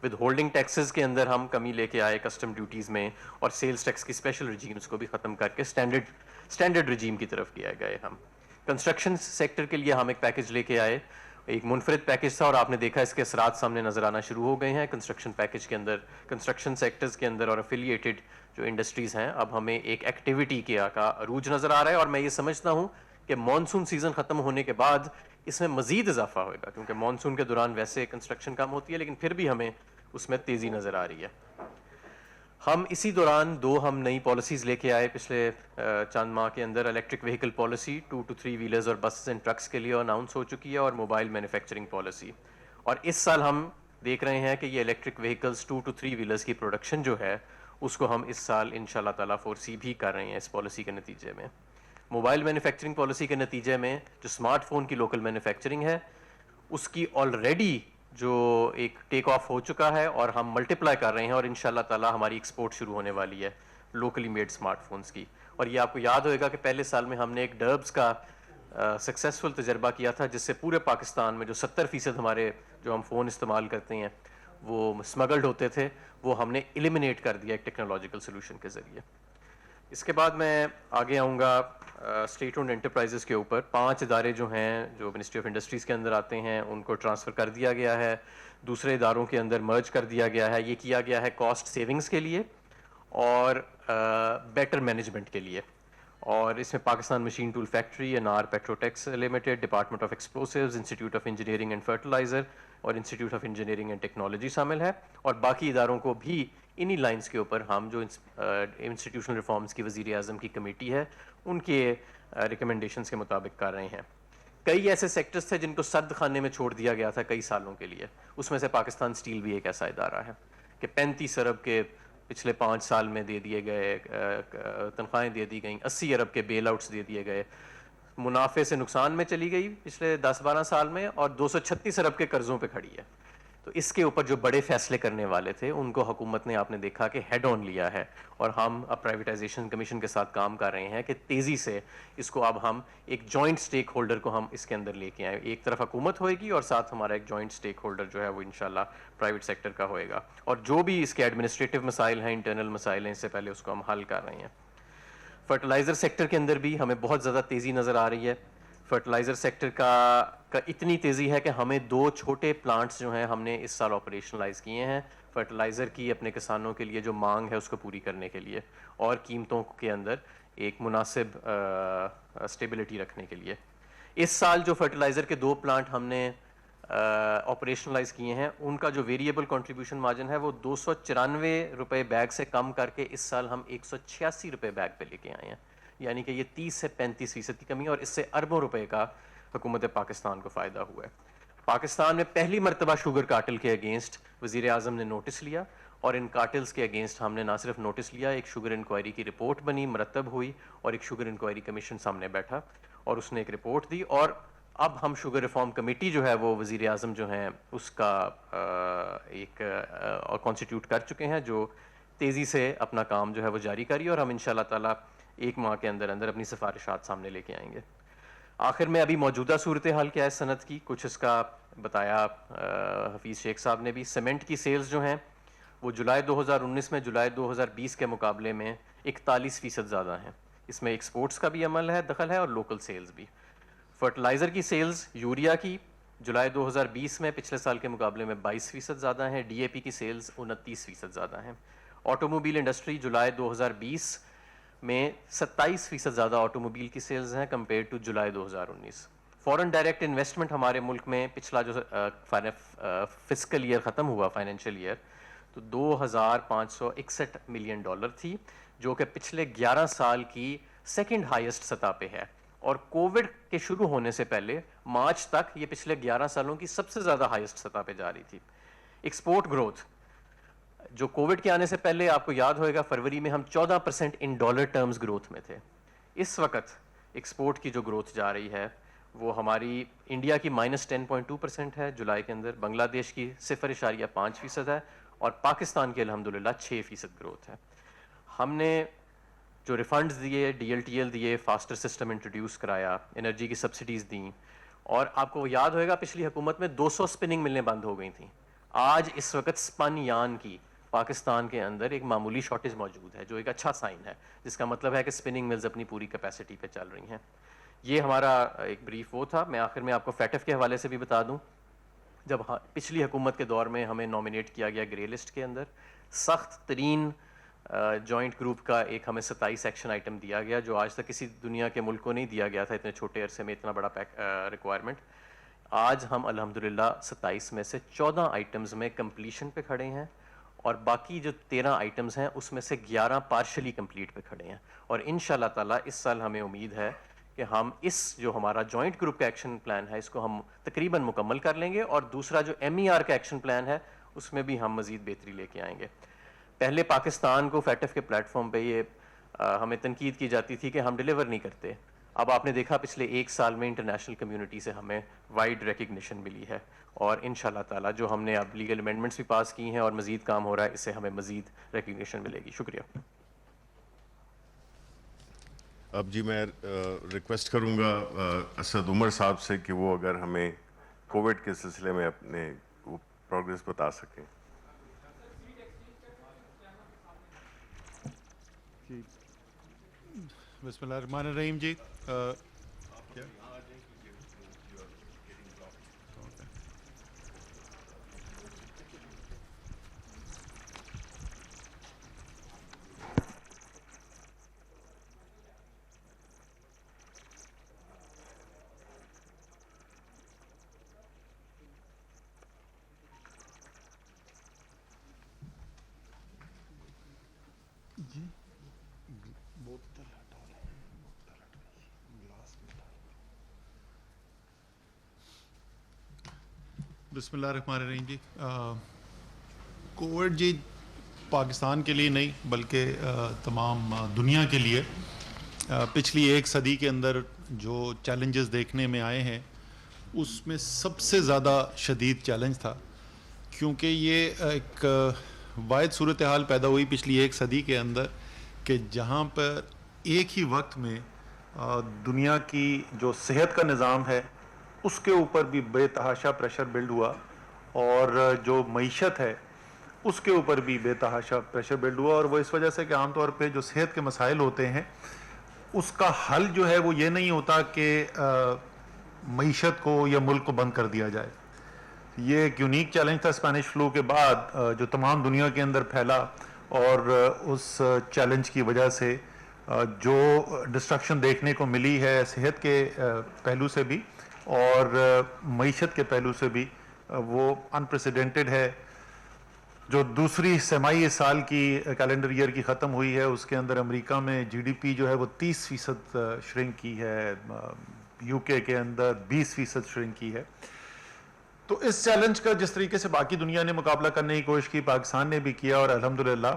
ود ہولڈنگ ٹیکسز کے اندر ہم کمی لے کے آئے کسٹم ڈیوٹیز میں اور سیلز ٹیکس کی اسپیشل رجیمز کو بھی ختم کر کے اسٹینڈرڈ رجیم کی طرف کیا گئے. ہم کنسٹرکشن سیکٹر کے لیے ہم ایک پیکج لے کے آئے, ایک منفرد پیکج تھا اور آپ نے دیکھا اس کے اثرات سامنے نظر آنا شروع ہو گئے ہیں. کنسٹرکشن پیکج کے اندر کنسٹرکشن سیکٹرز کے اندر اور افیلیٹڈ جو انڈسٹریز ہیں اب ہمیں ایک ایکٹیویٹی کا عروج نظر آ رہا ہے اور میں یہ سمجھتا ہوں کہ مانسون سیزن ختم ہونے کے بعد اس میں مزید اضافہ ہوئے گا کیونکہ مانسون کے دوران ویسے کنسٹرکشن کم ہوتی ہے لیکن پھر بھی ہمیں اس میں تیزی نظر آ رہی ہے. ہم اسی دوران 2 ہم نئی پالیسیز لے کے آئے پچھلے چند ماہ کے اندر. Electric vehicle policy 2 to 3 wheelers اور بسز اینڈ ٹرکس کے لیے اناؤنس ہو چکی ہے اور موبائل مینوفیکچرنگ پالیسی. اور اس سال ہم دیکھ رہے ہیں کہ یہ الیکٹرک وہیکلز 2 to 3 ویلرز کی پروڈکشن جو ہے اس کو ہم اس سال انشاءاللہ تعالیٰ فورسی بھی کر رہے ہیں اس پالیسی کے نتیجے میں. موبائل مینوفیکچرنگ پالیسی کے نتیجے میں جو اسمارٹ فون کی لوکل مینوفیکچرنگ ہے اس کی آلریڈی جو ایک ٹیک آف ہو چکا ہے اور ہم ملٹیپلائی کر رہے ہیں اور انشاءاللہ تعالیٰ ہماری ایکسپورٹ شروع ہونے والی ہے لوکلی میڈ اسمارٹ فونز کی. اور یہ آپ کو یاد ہوئے گا کہ پہلے سال میں ہم نے ایک ڈربس کا سکسیسفل تجربہ کیا تھا جس سے پورے پاکستان میں جو 70% ہمارے جو ہم فون استعمال کرتے ہیں وہ اسمگلڈ ہوتے تھے وہ ہم نے ایلیمینیٹ کر دیا ایک ٹیکنالوجیکل سلوشن کے ذریعے. اس کے بعد میں آگے آؤں گا اسٹیٹ اونڈ انٹرپرائزز کے اوپر. 5 ادارے جو ہیں جو منسٹری آف انڈسٹریز کے اندر آتے ہیں ان کو ٹرانسفر کر دیا گیا ہے, دوسرے اداروں کے اندر مرج کر دیا گیا ہے. یہ کیا گیا ہے کاسٹ سیونگز کے لیے اور بیٹر مینجمنٹ کے لیے. اور اس میں Pakistan machine tool factory, Anar Petrotex limited, department of explosives, institute of engineering and fertiliser اور institute of engineering and technology شامل ہے. اور باقی اداروں کو بھی انہی لائنز کے اوپر ہم جو انسٹیٹیوشنل ریفارمز کی وزیر اعظم کی کمیٹی ہے ان کے ریکمنڈیشنز کے مطابق کر رہے ہیں. کئی ایسے سیکٹرز تھے جن کو سرد خانے میں چھوڑ دیا گیا تھا کئی سالوں کے لیے. اس میں سے پاکستان اسٹیل بھی ایک ایسا ادارہ ہے کہ 35 ارب کے پچھلے 5 سال میں دے دیے گئے تنخواہیں دے دی گئیں, 80 ارب کے بیل آؤٹس دے دیے گئے, منافع سے نقصان میں چلی گئی پچھلے 10-12 سال میں اور 236 ارب کے قرضوں پہ کھڑی ہے. تو اس کے اوپر جو بڑے فیصلے کرنے والے تھے ان کو حکومت نے آپ نے دیکھا کہ ہیڈ آن لیا ہے اور ہم اب پرائیویٹائزیشن کمیشن کے ساتھ کام کر رہے ہیں کہ تیزی سے اس کو اب ہم ایک جوائنٹ سٹیک ہولڈر کو ہم اس کے اندر لے کے آئیں. ایک طرف حکومت ہوئے گی اور ساتھ ہمارا ایک جوائنٹ سٹیک ہولڈر جو ہے وہ انشاءاللہ پرائیویٹ سیکٹر کا ہوئے گا اور جو بھی اس کے ایڈمنسٹریٹو مسائل ہیں, انٹرنل مسائل ہیں, اس سے پہلے اس کو ہم حل کر رہے ہیں. فرٹیلائزر سیکٹر کے اندر بھی ہمیں بہت زیادہ تیزی نظر آ رہی ہے. فرٹیلائزر سیکٹر کا اتنی تیزی ہے کہ ہمیں 2 چھوٹے پلانٹس جو ہیں ہم نے اس سال آپریشنلائز کیے ہیں فرٹیلائزر کی اپنے کسانوں کے لیے جو مانگ ہے اس کو پوری کرنے کے لیے اور قیمتوں کے اندر ایک مناسب اسٹیبلٹی رکھنے کے لیے. اس سال جو فرٹیلائزر کے 2 پلانٹ ہم نے آپریشنلائز کیے ہیں ان کا جو ویریبل کنٹریبیوشن مارجن ہے وہ 294 روپے بیگ سے کم کر کے اس سال ہم 186 روپے بیگ پہ لے کے آئے ہیں. یعنی کہ یہ 30 سے 35% کی کمی اور اس سے اربوں روپے کا حکومت پاکستان کو فائدہ ہوا ہے. پاکستان میں پہلی مرتبہ شوگر کارٹل کے اگینسٹ وزیر اعظم نے نوٹس لیا اور ان کارٹلز کے اگینسٹ ہم نے نہ صرف نوٹس لیا, ایک شوگر انکوائری کی رپورٹ بنی, مرتب ہوئی, اور ایک شوگر انکوائری کمیشن سامنے بیٹھا اور اس نے ایک رپورٹ دی, اور اب ہم شوگر ریفارم کمیٹی جو ہے وہ وزیر اعظم جو ہیں اس کا ایک کانسٹیٹیوٹ کر چکے ہیں, جو تیزی سے اپنا کام جو ہے وہ جاری کری, اور ہم انشاءاللہ تعالیٰ 1 ماہ کے اندر اندر اپنی سفارشات سامنے لے کے آئیں گے. آخر میں ابھی موجودہ صورتحال کیا ہے صنعت کی, کچھ اس کا بتایا حفیظ شیخ صاحب نے بھی. سیمنٹ کی سیلز جو ہیں وہ جولائی 2019 میں جولائی 2020 کے مقابلے میں 41% زیادہ ہیں. اس میں ایکسپورٹس کا بھی عمل ہے, دخل ہے, اور لوکل سیلز بھی. فرٹیلائزر کی سیلز یوریا کی جولائی 2020 میں پچھلے سال کے مقابلے میں 22% زیادہ ہیں. ڈی اے پی کی سیلز 29% زیادہ ہیں. آٹو موبائل انڈسٹری جولائی 2020 میں 27% زیادہ آٹو موبائل کی سیلز ہیں compare to July 2019. Foreign direct investment ہمارے ملک میں پچھلا جو فسکل ایئر ختم ہوا, فائنینشیل ایئر, تو $2,561 ملین تھی, جو کہ پچھلے 11 سال کی سیکنڈ ہائیسٹ سطح پہ ہے, اور کووڈ کے شروع ہونے سے پہلے مارچ تک یہ پچھلے 11 سالوں کی سب سے زیادہ ہائیسٹ سطح پہ جا رہی تھی. ایکسپورٹ گروتھ جو کووڈ کے آنے سے پہلے آپ کو یاد ہوئے گا فروری میں ہم 14% ان ڈالر ٹرمز گروتھ میں تھے. اس وقت ایکسپورٹ کی جو گروتھ جا رہی ہے وہ ہماری انڈیا کی -10.2% ہے جولائی کے اندر, بنگلہ دیش کی 0.5% ہے, اور پاکستان کی الحمدللہ 6% گروتھ ہے. ہم نے جو ریفنڈز دیے, ڈی ایل ٹی ایل دیے, فاسٹر سسٹم انٹروڈیوس کرایا, انرجی کی سبسڈیز دیں, اور آپ کو یاد ہوئے گا پچھلی حکومت میں 200 اسپننگ ملیں بند ہو گئی تھیں. آج اس وقت اسپن یان کی پاکستان کے اندر ایک معمولی شارٹیج موجود ہے, جو ایک اچھا سائن ہے, جس کا مطلب ہے کہ اسپننگ ملز اپنی پوری کیپیسٹی پہ چل رہی ہیں. یہ ہمارا ایک بریف وہ تھا. میں آخر میں آپ کو فیٹف کے حوالے سے بھی بتا دوں, جب پچھلی حکومت کے دور میں ہمیں نامینیٹ کیا گیا گرے لسٹ کے اندر, سخت ترین جوائنٹ گروپ کا ایک ہمیں 27 ایکشن آئٹم دیا گیا, جو آج تک کسی دنیا کے ملک کو نہیں دیا گیا تھا اتنے چھوٹے عرصے میں اتنا بڑا ریکوائرمنٹ. آج ہم الحمدللہ 27 میں سے 14 آئٹمز میں کمپلیشن پہ کھڑے ہیں, اور باقی جو 13 آئٹمز ہیں اس میں سے 11 پارشلی کمپلیٹ پہ کھڑے ہیں, اور انشاءاللہ تعالیٰ اس سال ہمیں امید ہے کہ ہم اس جو ہمارا جوائنٹ گروپ کا ایکشن پلان ہے اس کو ہم تقریباً مکمل کر لیں گے, اور دوسرا جو ایم ای آر کا ایکشن پلان ہے اس میں بھی ہم مزید بہتری لے کے آئیں گے. پہلے پاکستان کو فیٹف کے پلیٹ فارم پہ یہ ہمیں تنقید کی جاتی تھی کہ ہم ڈیلیور نہیں کرتے. اب آپ نے دیکھا پچھلے 1 سال میں انٹرنیشنل کمیونٹی سے ہمیں وائڈ ریکگنیشن ملی ہے, اور انشاءاللہ تعالیٰ جو ہم نے اب لیگل امینڈمنٹس بھی پاس کی ہیں اور مزید کام ہو رہا ہے, اس سے ہمیں مزید ریکگنیشن ملے گی. شکریہ. اب جی میں ریکویسٹ کروں گا اسد عمر صاحب سے کہ وہ اگر ہمیں کووڈ کے سلسلے میں اپنے پروگریس بتا سکیں. بسم اللہ الرحمن الرحیم. جی بسم اللہ الرحمن الرحیم. جی کووڈ جی پاکستان کے لیے نہیں بلکہ تمام دنیا کے لیے پچھلی 1 صدی کے اندر جو چیلنجز دیکھنے میں آئے ہیں اس میں سب سے زیادہ شدید چیلنج تھا, کیونکہ یہ ایک واحد صورتحال پیدا ہوئی پچھلی 1 صدی کے اندر کہ جہاں پر ایک ہی وقت میں دنیا کی جو صحت کا نظام ہے اس کے اوپر بھی بے تحاشا پریشر بلڈ ہوا, اور جو معیشت ہے اس کے اوپر بھی بے تحاشا پریشر بلڈ ہوا. اور وہ اس وجہ سے کہ عام طور پہ جو صحت کے مسائل ہوتے ہیں اس کا حل جو ہے وہ یہ نہیں ہوتا کہ معیشت کو یا ملک کو بند کر دیا جائے. یہ ایک یونیک چیلنج تھا اسپینش فلو کے بعد جو تمام دنیا کے اندر پھیلا, اور اس چیلنج کی وجہ سے جو ڈسٹرکشن دیکھنے کو ملی ہے صحت کے پہلو سے بھی اور معیشت کے پہلو سے بھی وہ انپریسیڈنٹڈ ہے. جو دوسری سمائی سال کی کیلنڈر ایئر کی ختم ہوئی ہے اس کے اندر امریکہ میں جی ڈی پی جو ہے وہ 30% شرنک کی ہے, یو کے اندر 20% شرنک کی ہے. تو اس چیلنج کا جس طریقے سے باقی دنیا نے مقابلہ کرنے کی کوشش کی، پاکستان نے بھی کیا، اور الحمدللہ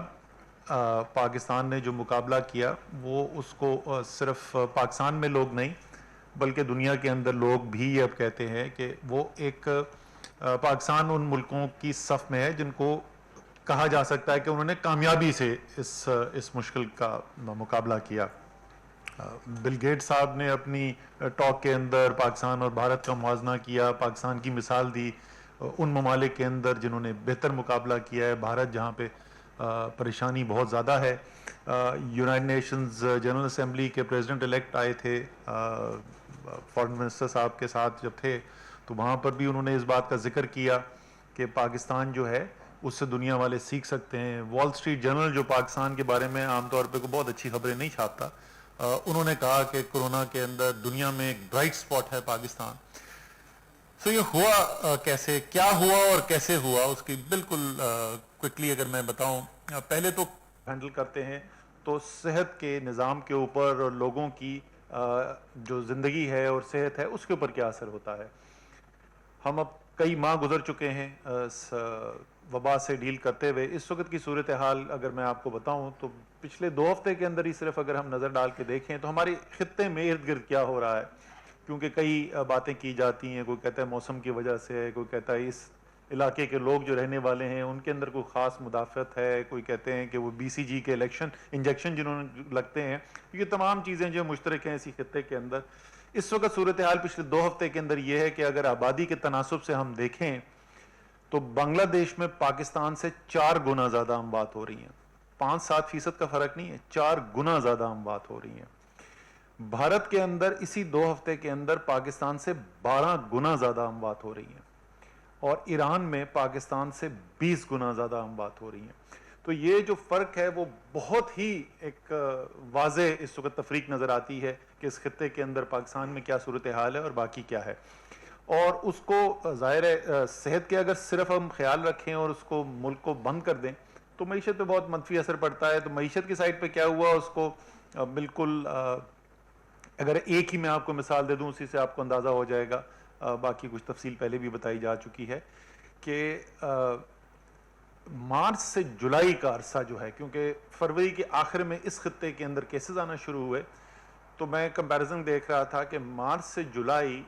پاکستان نے جو مقابلہ کیا وہ اس کو صرف پاکستان میں لوگ نہیں بلکہ دنیا کے اندر لوگ بھی یہ اب کہتے ہیں کہ وہ ایک پاکستان ان ملکوں کی صف میں ہے جن کو کہا جا سکتا ہے کہ انہوں نے کامیابی سے اس مشکل کا مقابلہ کیا. بل گیٹ صاحب نے اپنی ٹاک کے اندر پاکستان اور بھارت کا موازنہ کیا، پاکستان کی مثال دی ان ممالک کے اندر جنہوں نے بہتر مقابلہ کیا ہے، بھارت جہاں پہ پریشانی بہت زیادہ ہے. یونائٹڈ نیشنز جنرل اسمبلی کے پریزیڈنٹ الیکٹ آئے تھے فارن منسٹر صاحب کے ساتھ جب تھے، تو وہاں پر بھی انہوں نے اس بات کا ذکر کیا کہ پاکستان جو ہے اس سے دنیا والے سیکھ سکتے ہیں. وال اسٹریٹ جرنل جو پاکستان کے بارے میں عام طور پہ کوئی بہت اچھی خبریں نہیں چھاپتا، انہوں نے کہا کہ کورونا کے اندر دنیا میں ایک برائٹ سپاٹ ہے پاکستان. سو یہ ہوا کیسے، کیا ہوا اور کیسے ہوا، اس کی بالکل کوئکلی اگر میں بتاؤں. پہلے تو ہینڈل کرتے ہیں تو صحت کے نظام کے اوپر اور لوگوں کی جو زندگی ہے اور صحت ہے اس کے اوپر کیا اثر ہوتا ہے. ہم اب کئی ماہ گزر چکے ہیں اس وبا سے ڈیل کرتے ہوئے. اس وقت کی صورتحال اگر میں آپ کو بتاؤں تو پچھلے 2 ہفتے کے اندر ہی صرف اگر ہم نظر ڈال کے دیکھیں تو ہمارے خطے میں ارد گرد کیا ہو رہا ہے، کیونکہ کئی باتیں کی جاتی ہیں. کوئی کہتا ہے موسم کی وجہ سے ہے، کوئی کہتا ہے اس علاقے کے لوگ جو رہنے والے ہیں ان کے اندر کوئی خاص مدافعت ہے، کوئی کہتے ہیں کہ وہ بی سی جی کے انجیکشن جنہوں نے لگتے ہیں. یہ تمام چیزیں جو مشترک ہیں اسی خطے کے اندر. اس وقت صورتحال پچھلے 2 ہفتے کے اندر یہ ہے کہ اگر آبادی کے تناسب سے ہم دیکھیں تو بنگلہ دیش میں پاکستان سے 4 گنا زیادہ اموات ہو رہی ہیں. 5-7% کا فرق نہیں ہے، 4 گنا زیادہ اموات ہو رہی ہیں. بھارت کے اندر اسی 2 ہفتے کے اندر پاکستان سے 12 گنا زیادہ اموات ہو رہی ہیں، اور ایران میں پاکستان سے 20 گنا زیادہ اموات ہو رہی ہیں. تو یہ جو فرق ہے وہ بہت ہی ایک واضح اس وقت تفریق نظر آتی ہے کہ اس خطے کے اندر پاکستان میں کیا صورتحال ہے اور باقی کیا ہے. اور اس کو ظاہر ہے صحت کے اگر صرف ہم خیال رکھیں اور اس کو ملک کو بند کر دیں تو معیشت پہ بہت منفی اثر پڑتا ہے. تو معیشت کی سائڈ پہ کیا ہوا اس کو بالکل اگر ایک ہی میں آپ کو مثال دے دوں اسی سے آپ کو اندازہ ہو جائے گا. باقی کچھ تفصیل پہلے بھی بتائی جا چکی ہے کہ مارچ سے جولائی کا عرصہ جو ہے، کیونکہ فروری کے آخر میں اس خطے کے اندر کیسز آنا شروع ہوئے، تو میں کمپیریزن دیکھ رہا تھا کہ مارچ سے جولائی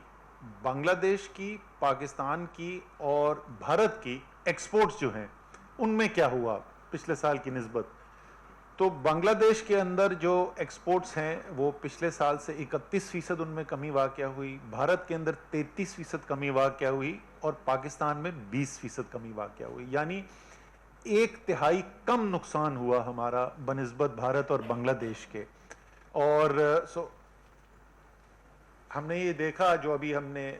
بنگلہ دیش کی، پاکستان کی اور بھارت کی ایکسپورٹس جو ہیں ان میں کیا ہوا پچھلے سال کی نسبت. تو بنگلہ دیش کے اندر جو ایکسپورٹس ہیں وہ پچھلے سال سے 31% ان میں کمی واقع ہوئی، بھارت کے اندر 33% کمی واقع ہوئی، اور پاکستان میں 20% کمی واقع ہوئی. یعنی 1/3 کم نقصان ہوا ہمارا بنسبت بھارت اور بنگلہ دیش کے. اور ہم نے یہ دیکھا جو ابھی ہم نے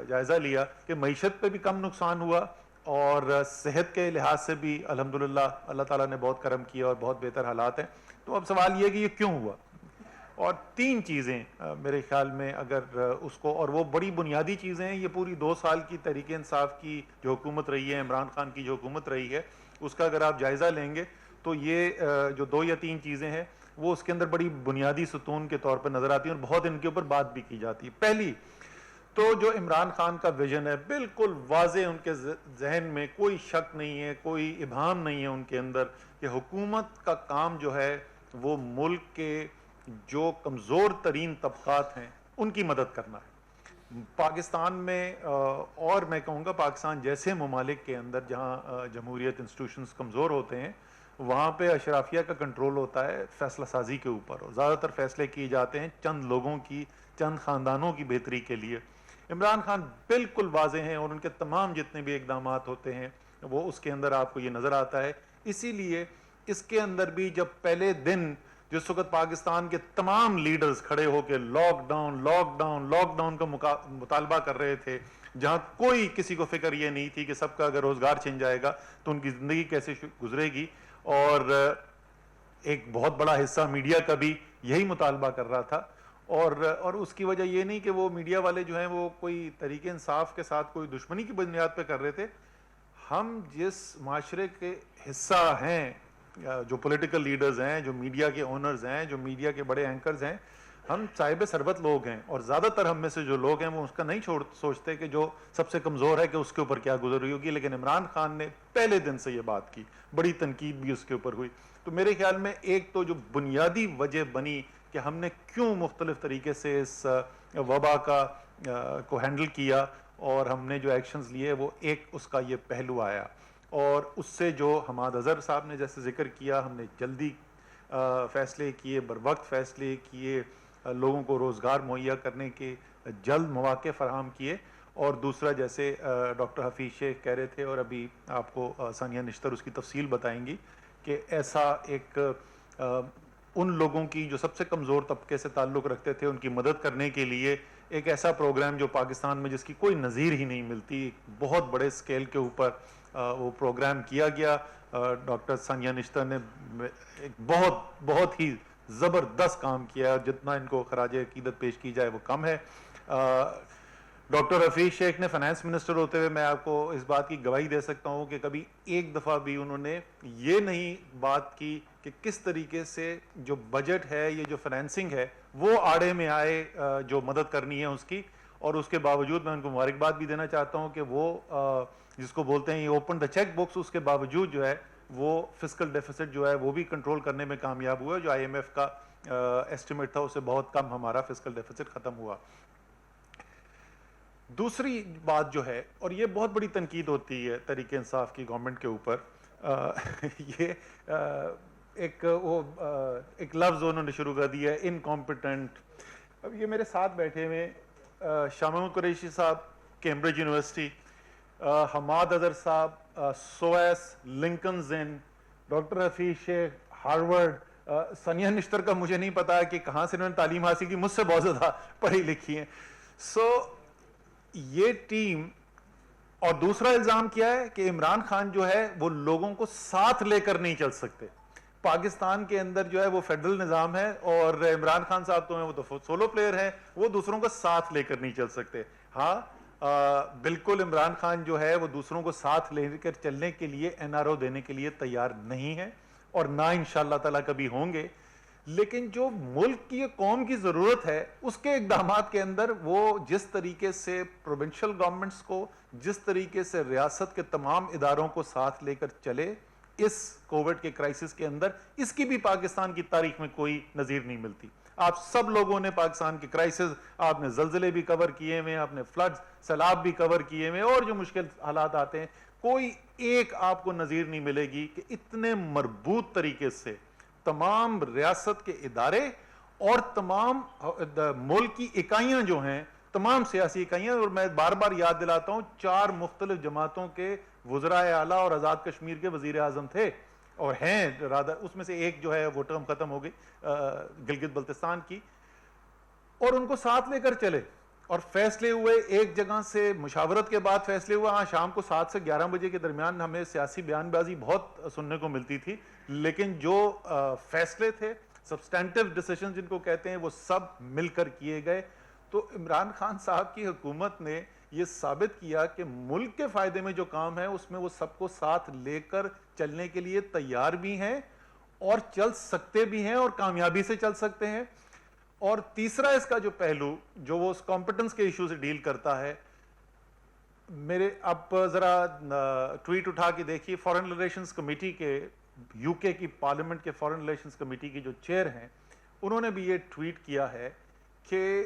جائزہ لیا کہ معیشت پہ بھی کم نقصان ہوا اور صحت کے لحاظ سے بھی الحمدللہ اللہ تعالیٰ نے بہت کرم کیا اور بہت بہتر حالات ہیں. تو اب سوال یہ کہ یہ کیوں ہوا، اور 3 چیزیں میرے خیال میں اگر اس کو، اور وہ بڑی بنیادی چیزیں ہیں. یہ پوری 2 سال کی تحریک انصاف کی جو حکومت رہی ہے، عمران خان کی جو حکومت رہی ہے، اس کا اگر آپ جائزہ لیں گے تو یہ جو 2 یا 3 چیزیں ہیں وہ اس کے اندر بڑی بنیادی ستون کے طور پر نظر آتی ہیں اور بہت ان کے اوپر بات بھی کی جاتی ہے. پہلی تو جو عمران خان کا ویژن ہے بالکل واضح ان کے ذہن میں کوئی شک نہیں ہے، کوئی ابہام نہیں ہے ان کے اندر کہ حکومت کا کام جو ہے وہ ملک کے جو کمزور ترین طبقات ہیں ان کی مدد کرنا ہے. پاکستان میں اور میں کہوں گا پاکستان جیسے ممالک کے اندر جہاں جمہوریت انسٹیٹیوشنز کمزور ہوتے ہیں وہاں پہ اشرافیہ کا کنٹرول ہوتا ہے فیصلہ سازی کے اوپر، اور زیادہ تر فیصلے کیے جاتے ہیں چند لوگوں کی، چند خاندانوں کی بہتری کے لیے. عمران خان بالکل واضح ہیں اور ان کے تمام جتنے بھی اقدامات ہوتے ہیں وہ اس کے اندر آپ کو یہ نظر آتا ہے. اسی لیے اس کے اندر بھی جب پہلے دن جس وقت پاکستان کے تمام لیڈرز کھڑے ہو کے لاک ڈاؤن کا مطالبہ کر رہے تھے، جہاں کوئی کسی کو فکر یہ نہیں تھی کہ سب کا اگر روزگار چھن جائے گا تو ان کی زندگی کیسے گزرے گی، اور ایک بہت بڑا حصہ میڈیا کا بھی یہی مطالبہ کر رہا تھا. اور اس کی وجہ یہ نہیں کہ وہ میڈیا والے جو ہیں وہ کوئی تحریک انصاف کے ساتھ کوئی دشمنی کی بنیاد پہ کر رہے تھے. ہم جس معاشرے کے حصہ ہیں، جو پولیٹیکل لیڈرز ہیں، جو میڈیا کے اونرز ہیں، جو میڈیا کے بڑے اینکرز ہیں، ہم صاحب ثروت لوگ ہیں اور زیادہ تر ہم میں سے جو لوگ ہیں وہ اس کا نہیں سوچتے کہ جو سب سے کمزور ہے کہ اس کے اوپر کیا گزر رہی ہوگی، لیکن عمران خان نے پہلے دن سے یہ بات کی، بڑی تنقید بھی اس کے اوپر ہوئی. تو میرے خیال میں ایک تو جو بنیادی وجہ بنی کہ ہم نے کیوں مختلف طریقے سے اس وبا کو ہینڈل کیا اور ہم نے جو ایکشنز لیے وہ ایک اس کا یہ پہلو آیا. اور اس سے جو حماد اظہر صاحب نے جیسے ذکر کیا، ہم نے جلدی فیصلے کیے، بر وقت فیصلے کیے، لوگوں کو روزگار مہیا کرنے کے جلد مواقع فراہم کیے. اور دوسرا جیسے ڈاکٹر حفیظ شیخ کہہ رہے تھے اور ابھی آپ کو ثانیہ نشتر اس کی تفصیل بتائیں گی کہ ایسا ایک ان لوگوں کی جو سب سے کمزور طبقے سے تعلق رکھتے تھے ان کی مدد کرنے کے لیے ایک ایسا پروگرام جو پاکستان میں جس کی کوئی نظیر ہی نہیں ملتی، بہت بڑے سکیل کے اوپر وہ پروگرام کیا گیا. ڈاکٹر ثانیہ نشتر نے ایک بہت ہی زبردست کام کیا، جتنا ان کو خراج عقیدت پیش کی جائے وہ کم ہے. ڈاکٹر حفیظ شیخ نے فائنانس منسٹر ہوتے ہوئے میں آپ کو اس بات کی گواہی دے سکتا ہوں کہ کبھی ایک دفعہ بھی انہوں نے یہ نہیں بات کی کہ کس طریقے سے جو بجٹ ہے، یہ جو فائنینسنگ ہے وہ آڑے میں آئے جو مدد کرنی ہے اس کی. اور اس کے باوجود میں ان کو مبارکباد بھی دینا چاہتا ہوں کہ وہ جس کو بولتے ہیں یہ اوپن دا چیک بکس، اس کے باوجود جو ہے وہ فسکل ڈیفیسٹ جو ہے وہ بھی کنٹرول کرنے میں کامیاب ہوا. جو IMF کا ایسٹیمیٹ تھا اسے بہت کم ہمارا فسکل ڈیفیسٹ ختم ہوا. دوسری بات جو ہے، اور یہ بہت بڑی تنقید ہوتی ہے تحریک انصاف کی گورنمنٹ کے اوپر، یہ ایک لفظ انہوں نے شروع کر دیا ہے انکمپیٹنٹ. اب یہ میرے ساتھ بیٹھے ہوئے شاہ محمود قریشی صاحب کیمبرج یونیورسٹی، حماد اظہر صاحب سویس لنکنز ان، ڈاکٹر حفیظ شیخ ہارورڈ، ثانیہ نشتر کا مجھے نہیں پتا کہ کہاں سے انہوں نے تعلیم حاصل کی، مجھ سے بہت زیادہ پڑھی لکھی ہیں. یہ ٹیم. اور دوسرا الزام کیا ہے کہ عمران خان جو ہے وہ لوگوں کو ساتھ لے کر نہیں چل سکتے. پاکستان کے اندر جو ہے وہ فیڈرل نظام ہے اور عمران خان صاحب تو ہیں وہ تو سولو پلیئر ہیں، وہ دوسروں کو ساتھ لے کر نہیں چل سکتے. ہاں بالکل عمران خان جو ہے وہ دوسروں کو ساتھ لے کر چلنے کے لیے NRO دینے کے لیے تیار نہیں ہے اور نہ انشاءاللہ تعالیٰ کبھی ہوں گے. لیکن جو ملک کی قوم کی ضرورت ہے اس کے اقدامات کے اندر وہ جس طریقے سے پروونشل گورنمنٹس کو، جس طریقے سے ریاست کے تمام اداروں کو ساتھ لے کر چلے اس کووڈ کے کرائسس کے اندر، اس کی بھی پاکستان کی تاریخ میں کوئی نظیر نہیں ملتی. آپ سب لوگوں نے پاکستان کے کرائسس، آپ نے زلزلے بھی کور کیے ہوئے، آپ نے فلڈز، سیلاب بھی کور کیے ہوئے، اور جو مشکل حالات آتے ہیں کوئی ایک آپ کو نظیر نہیں ملے گی کہ اتنے مربوط طریقے سے تمام ریاست کے ادارے اور تمام ملک کی اکائیاں جو ہیں، تمام سیاسی اکائیاں. اور میں بار بار یاد دلاتا ہوں 4 مختلف جماعتوں کے وزرائے اعلیٰ اور آزاد کشمیر کے وزیر اعظم تھے اور ہیں، اس میں سے ایک جو ہے وہ ٹرم ختم ہو گئی گلگت بلتستان کی، اور ان کو ساتھ لے کر چلے اور فیصلے ہوئے. ایک جگہ سے مشاورت کے بعد فیصلے ہوا. ہاں شام کو 7 سے 11 بجے کے درمیان ہمیں سیاسی بیان بازی بہت سننے کو ملتی تھی، لیکن جو فیصلے تھے، سبسٹینٹیو ڈیسیشن جن کو کہتے ہیں، وہ سب مل کر کیے گئے. تو عمران خان صاحب کی حکومت نے یہ ثابت کیا کہ ملک کے فائدے میں جو کام ہے اس میں وہ سب کو ساتھ لے کر چلنے کے لیے تیار بھی ہیں اور چل سکتے بھی ہیں اور کامیابی سے چل سکتے ہیں. اور تیسرا اس کا جو پہلو جو وہ اس کمپٹنس کے ایشو سے ڈیل کرتا ہے، میرے اب ذرا ٹویٹ اٹھا کے دیکھیے، فارن ریلیشنز کمیٹی کے UK کی پارلیمنٹ کے فارن ریلیشنز کمیٹی کی جو چیئر ہیں، انہوں نے بھی یہ ٹویٹ کیا ہے کہ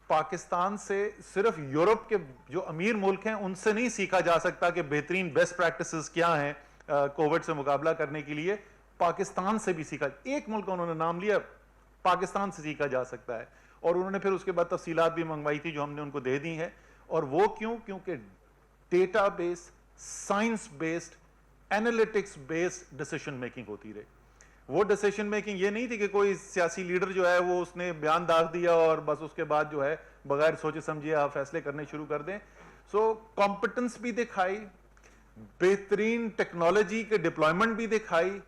پاکستان سے صرف یورپ کے جو امیر ملک ہیں ان سے نہیں سیکھا جا سکتا کہ بہترین بیسٹ پریکٹسز کیا ہیں کووڈ سے مقابلہ کرنے کے لیے، پاکستان سے بھی سیکھا. ایک ملک کا انہوں نے نام لیا، پاکستان سے سیکھا جا سکتا ہے. اور انہوں نے پھر اس کے بعد تفصیلات بھی منگوائی تھی جو ہم نے ان کو دے دی ہیں. اور وہ کیونکہ data base, science based, analytics based decision making ہوتی رہے. وہ ڈیسیشن میکنگ یہ نہیں تھی کہ کوئی سیاسی لیڈر جو ہے وہ اس نے بیان داغ دیا اور بس اس کے بعد جو ہے بغیر سوچے سمجھے آپ فیصلے کرنے شروع کر دیں. سو کمپٹنس بھی دکھائی، بہترین ٹیکنالوجی کے ڈپلائمنٹ بھی دکھائی،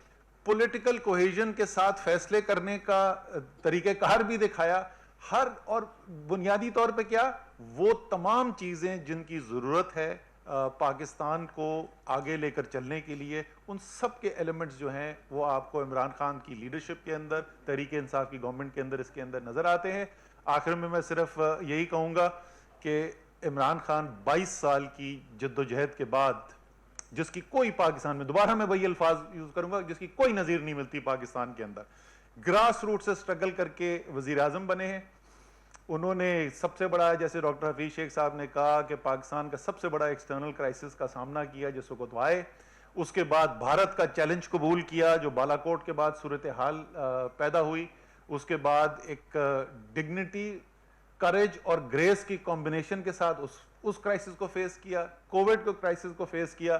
پولیٹیکل کوہیژن کے ساتھ فیصلے کرنے کا طریقہ کار بھی دکھایا. اور بنیادی طور پہ کیا، وہ تمام چیزیں جن کی ضرورت ہے پاکستان کو آگے لے کر چلنے کے لیے ان سب کے ایلیمنٹس جو ہیں وہ آپ کو عمران خان کی لیڈرشپ کے اندر، تحریک انصاف کی گورنمنٹ کے اندر، اس کے اندر نظر آتے ہیں. آخر میں صرف یہی کہوں گا کہ عمران خان 22 سال کی جد و جہد کے بعد، جس کی کوئی پاکستان میں، دوبارہ میں وہی الفاظ یوز کروں گا، جس کی کوئی نظیر نہیں ملتی پاکستان کے اندر، گراس روٹ سے سٹرگل کر کے وزیر اعظم بنے ہیں. انہوں نے سب سے بڑا، جیسے ڈاکٹر حفیظ شیخ صاحب نے کہا کہ پاکستان کا سب سے بڑا ایکسٹرنل کرائسس کا سامنا کیا جس وقت وہ آئے. اس کے بعد بھارت کا چیلنج قبول کیا جو بالا کوٹ کے بعد صورتحال پیدا ہوئی. اس کے بعد ایک ڈگنیٹی، کریج اور گریس کی کمبینیشن کے ساتھ اس کرائسس کو فیس کیا، کووڈ کو کرائسس کو فیس کیا.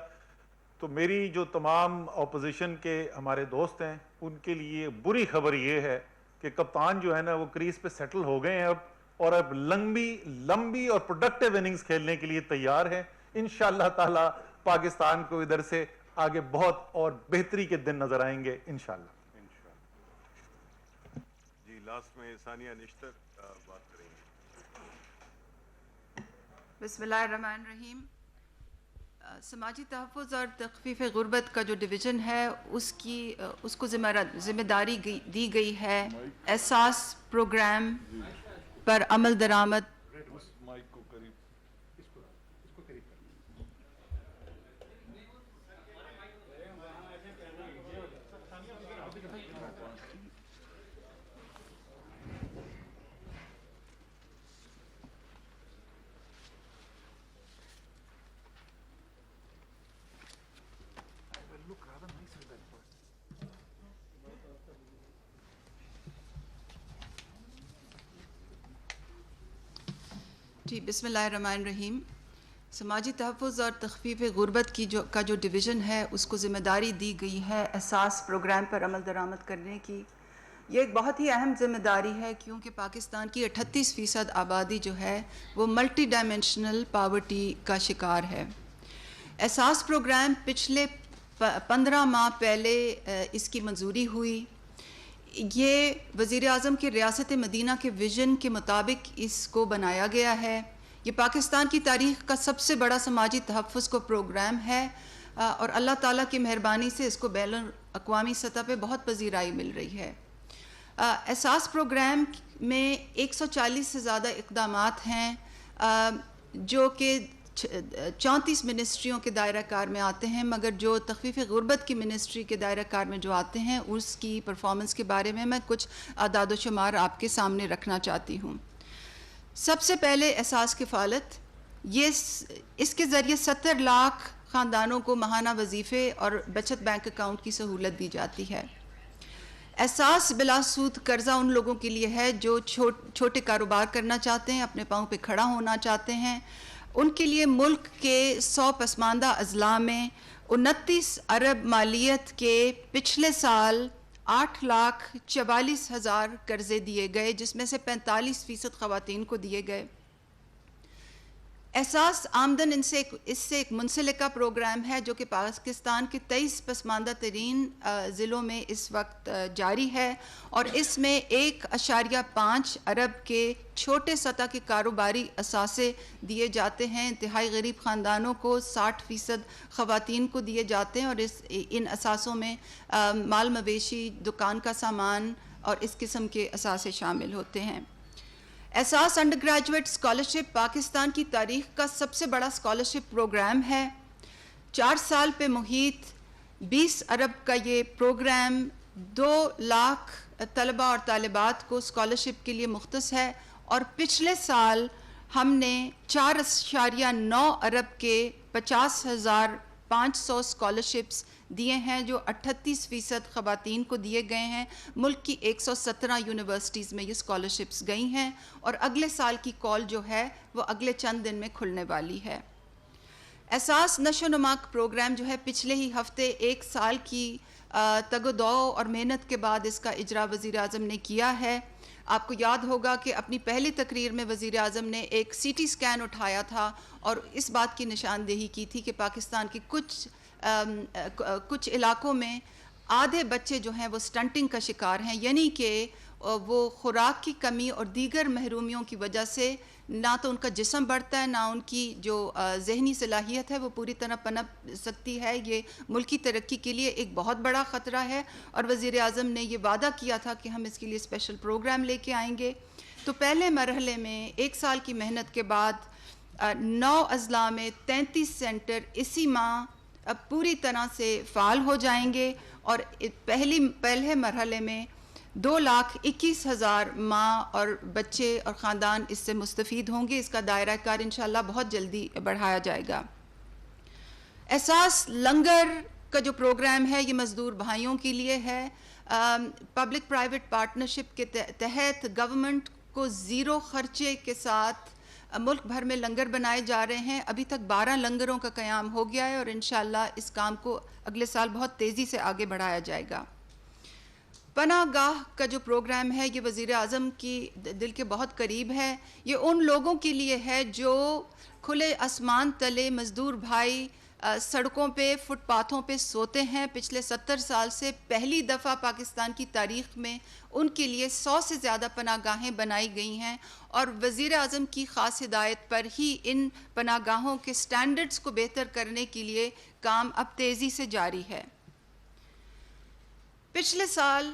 تو میری جو تمام اپوزیشن کے ہمارے دوست ہیں ان کے لیے بری خبر یہ ہے کہ کپتان جو ہے نا وہ کریز پہ سیٹل ہو گئے ہیں اور اب لمبی اور پروڈکٹیو اننگز کھیلنے کے لیے تیار ہیں. انشاءاللہ تعالی پاکستان کو ادھر سے آگے بہت اور بہتری کے دن نظر آئیں گے انشاءاللہ. جی لاسٹ میں ثانیہ نشتر بات کریں گے. بسم اللہ الرحمن الرحیم. سماجی تحفظ اور تخفیف غربت کا جو ڈویژن ہے اس کو ذمہ داری دی گئی ہے احساس پروگرام پر عمل درآمد. جی بسم اللہ الرحمن الرحیم. سماجی تحفظ اور تخفیف غربت کا جو ڈویژن ہے اس کو ذمہ داری دی گئی ہے احساس پروگرام پر عمل درآمد کرنے کی. یہ ایک بہت ہی اہم ذمہ داری ہے کیونکہ پاکستان کی 38% آبادی جو ہے وہ ملٹی ڈائمینشنل پاورٹی کا شکار ہے. احساس پروگرام پچھلے 15 ماہ پہلے اس کی منظوری ہوئی. یہ وزیر اعظم کے ریاست مدینہ کے ویژن کے مطابق اس کو بنایا گیا ہے. یہ پاکستان کی تاریخ کا سب سے بڑا سماجی تحفظ کو پروگرام ہے اور اللہ تعالیٰ کی مہربانی سے اس کو بین الاقوامی سطح پہ بہت پذیرائی مل رہی ہے. احساس پروگرام میں 140 سے زیادہ اقدامات ہیں جو کہ 34 منسٹریوں کے دائرہ کار میں آتے ہیں، مگر جو تخفیف غربت کی منسٹری کے دائرہ کار میں جو آتے ہیں اس کی پرفارمنس کے بارے میں کچھ اعداد و شمار آپ کے سامنے رکھنا چاہتی ہوں. سب سے پہلے احساس کفالت، اس کے ذریعے 70 لاکھ خاندانوں کو ماہانہ وظیفے اور بچت بینک اکاؤنٹ کی سہولت دی جاتی ہے. احساس بلا سود قرضہ ان لوگوں کے لیے ہے جو چھوٹے کاروبار کرنا چاہتے ہیں، اپنے پاؤں پہ کھڑا ہونا چاہتے ہیں. ان کے لیے ملک کے 100 پسماندہ اضلاع میں 29 ارب مالیت کے پچھلے سال 8,44,000 قرضے دیے گئے، جس میں سے 45% خواتین کو دیے گئے. احساس آمدن اس سے ایک منسلکہ پروگرام ہے جو کہ پاکستان کے 23 پسماندہ ترین ضلعوں میں اس وقت جاری ہے اور اس میں 1.5 ارب کے چھوٹے سطح کے کاروباری اثاثے دیے جاتے ہیں. انتہائی غریب خاندانوں کو 60% خواتین کو دیے جاتے ہیں اور ان اثاثوں میں مال مویشی، دکان کا سامان اور اس قسم کے اثاثے شامل ہوتے ہیں. احساس انڈر گریجویٹ اسکالرشپ پاکستان کی تاریخ کا سب سے بڑا اسکالرشپ پروگرام ہے. 4 سال پہ محیط 20 ارب کا یہ پروگرام 2 لاکھ طلباء اور طالبات کو اسکالرشپ کے لیے مختص ہے اور پچھلے سال ہم نے 4.9 ارب کے 50,500 اسکالرشپس دیے ہیں جو 38% خواتین کو دیے گئے ہیں. ملک کی 117 یونیورسٹیز میں یہ اسکالرشپس گئی ہیں اور اگلے سال کی کال جو ہے وہ اگلے چند دن میں کھلنے والی ہے. احساس نشو و نما پروگرام جو ہے پچھلے ہی ہفتے 1 سال کی تگ و دو اور محنت کے بعد اس کا اجرا وزیر اعظم نے کیا ہے. آپ کو یاد ہوگا کہ اپنی پہلی تقریر میں وزیر اعظم نے ایک CT اسکین اٹھایا تھا اور اس بات کی نشاندہی کی تھی کہ پاکستان کے کچھ علاقوں میں آدھے بچے جو ہیں وہ سٹنٹنگ کا شکار ہیں، یعنی کہ وہ خوراک کی کمی اور دیگر محرومیوں کی وجہ سے نہ تو ان کا جسم بڑھتا ہے، نہ ان کی جو ذہنی صلاحیت ہے وہ پوری طرح پنپ سکتی ہے. یہ ملک کی ترقی کے لیے ایک بہت بڑا خطرہ ہے، اور وزیر اعظم نے یہ وعدہ کیا تھا کہ ہم اس کے لیے اسپیشل پروگرام لے کے آئیں گے. تو پہلے مرحلے میں 1 سال کی محنت کے بعد 9 اضلاع میں 33 سینٹر اسی ماہ پوری طرح سے فعال ہو جائیں گے، اور پہلے مرحلے میں 2,21,000 ماں اور بچے اور خاندان اس سے مستفید ہوں گے. اس کا دائرہ کار انشاءاللہ بہت جلدی بڑھایا جائے گا. احساس لنگر کا جو پروگرام ہے یہ مزدور بھائیوں کے لیے ہے. پبلک پرائیویٹ پارٹنرشپ کے تحت گورنمنٹ کو 0 خرچے کے ساتھ ملک بھر میں لنگر بنائے جا رہے ہیں. ابھی تک 12 لنگروں کا قیام ہو گیا ہے، اور انشاءاللہ اس کام کو اگلے سال بہت تیزی سے آگے بڑھایا جائے گا. پناہ گاہ کا جو پروگرام ہے یہ وزیر اعظم کی دل کے بہت قریب ہے. یہ ان لوگوں کے لیے ہے جو کھلے آسمان تلے مزدور بھائی سڑکوں پہ فٹ پاتھوں پہ سوتے ہیں. پچھلے 70 سال سے پہلی دفعہ پاکستان کی تاریخ میں ان کے لیے 100 سے زیادہ پناہ گاہیں بنائی گئی ہیں، اور وزیر اعظم کی خاص ہدایت پر ہی ان پناہ گاہوں کے سٹینڈرڈز کو بہتر کرنے کے لیے کام اب تیزی سے جاری ہے. پچھلے سال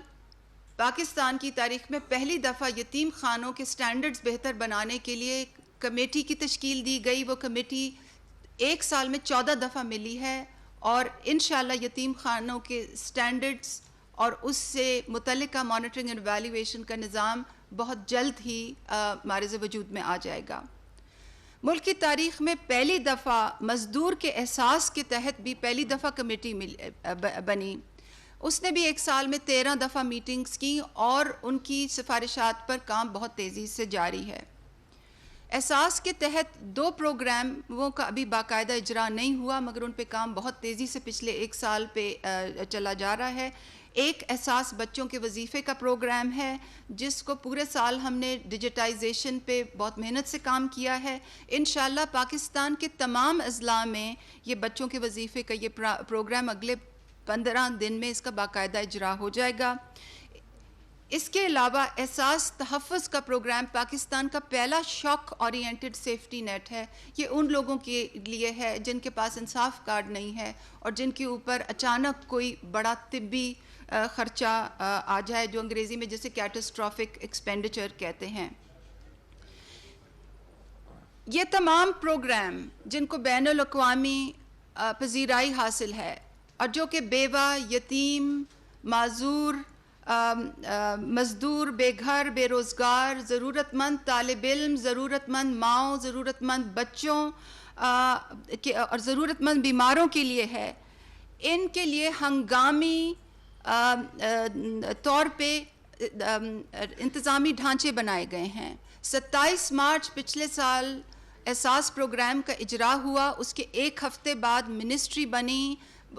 پاکستان کی تاریخ میں پہلی دفعہ یتیم خانوں کے سٹینڈرڈز بہتر بنانے کے لیے کمیٹی کی تشکیل دی گئی. وہ کمیٹی 1 سال میں 14 دفعہ ملی ہے، اور انشاءاللہ یتیم خانوں کے سٹینڈرڈز اور اس سے متعلقہ مانیٹرنگ اینڈ ایویلیویشن کا نظام بہت جلد ہی معرض وجود میں آ جائے گا. ملک کی تاریخ میں پہلی دفعہ مزدور کے احساس کے تحت بھی پہلی دفعہ کمیٹی بنی. اس نے بھی 1 سال میں 13 دفعہ میٹنگز کی، اور ان کی سفارشات پر کام بہت تیزی سے جاری ہے. احساس کے تحت 2 پروگراموں کا ابھی باقاعدہ اجرا نہیں ہوا، مگر ان پہ کام بہت تیزی سے پچھلے 1 سال پہ چلا جا رہا ہے. ایک احساس بچوں کے وظیفے کا پروگرام ہے، جس کو پورے سال ہم نے ڈیجیٹائزیشن پہ بہت محنت سے کام کیا ہے. انشاءاللہ پاکستان کے تمام اضلاع میں یہ بچوں کے وظیفے کا یہ پروگرام اگلے 15 دن میں اس کا باقاعدہ اجرا ہو جائے گا. اس کے علاوہ احساس تحفظ کا پروگرام پاکستان کا پہلا شاک اورینٹڈ سیفٹی نیٹ ہے. یہ ان لوگوں کے لیے ہے جن کے پاس انصاف کارڈ نہیں ہے، اور جن کے اوپر اچانک کوئی بڑا طبی خرچہ آ جائے، جو انگریزی میں جسے کیٹاسٹرافک ایکسپینڈیچر کہتے ہیں. یہ تمام پروگرام جن کو بین الاقوامی پذیرائی حاصل ہے، اور جو کہ بیوہ، یتیم، معذور، مزدور، بے گھر، بے روزگار، ضرورت مند طالب علم، ضرورت مند ماؤں، ضرورت مند بچوں اور ضرورت مند بیماروں کے لیے ہے، ان کے لیے ہنگامی طور پہ انتظامی ڈھانچے بنائے گئے ہیں. 27 مارچ پچھلے سال احساس پروگرام کا اجرا ہوا. اس کے 1 ہفتے بعد منسٹری بنی.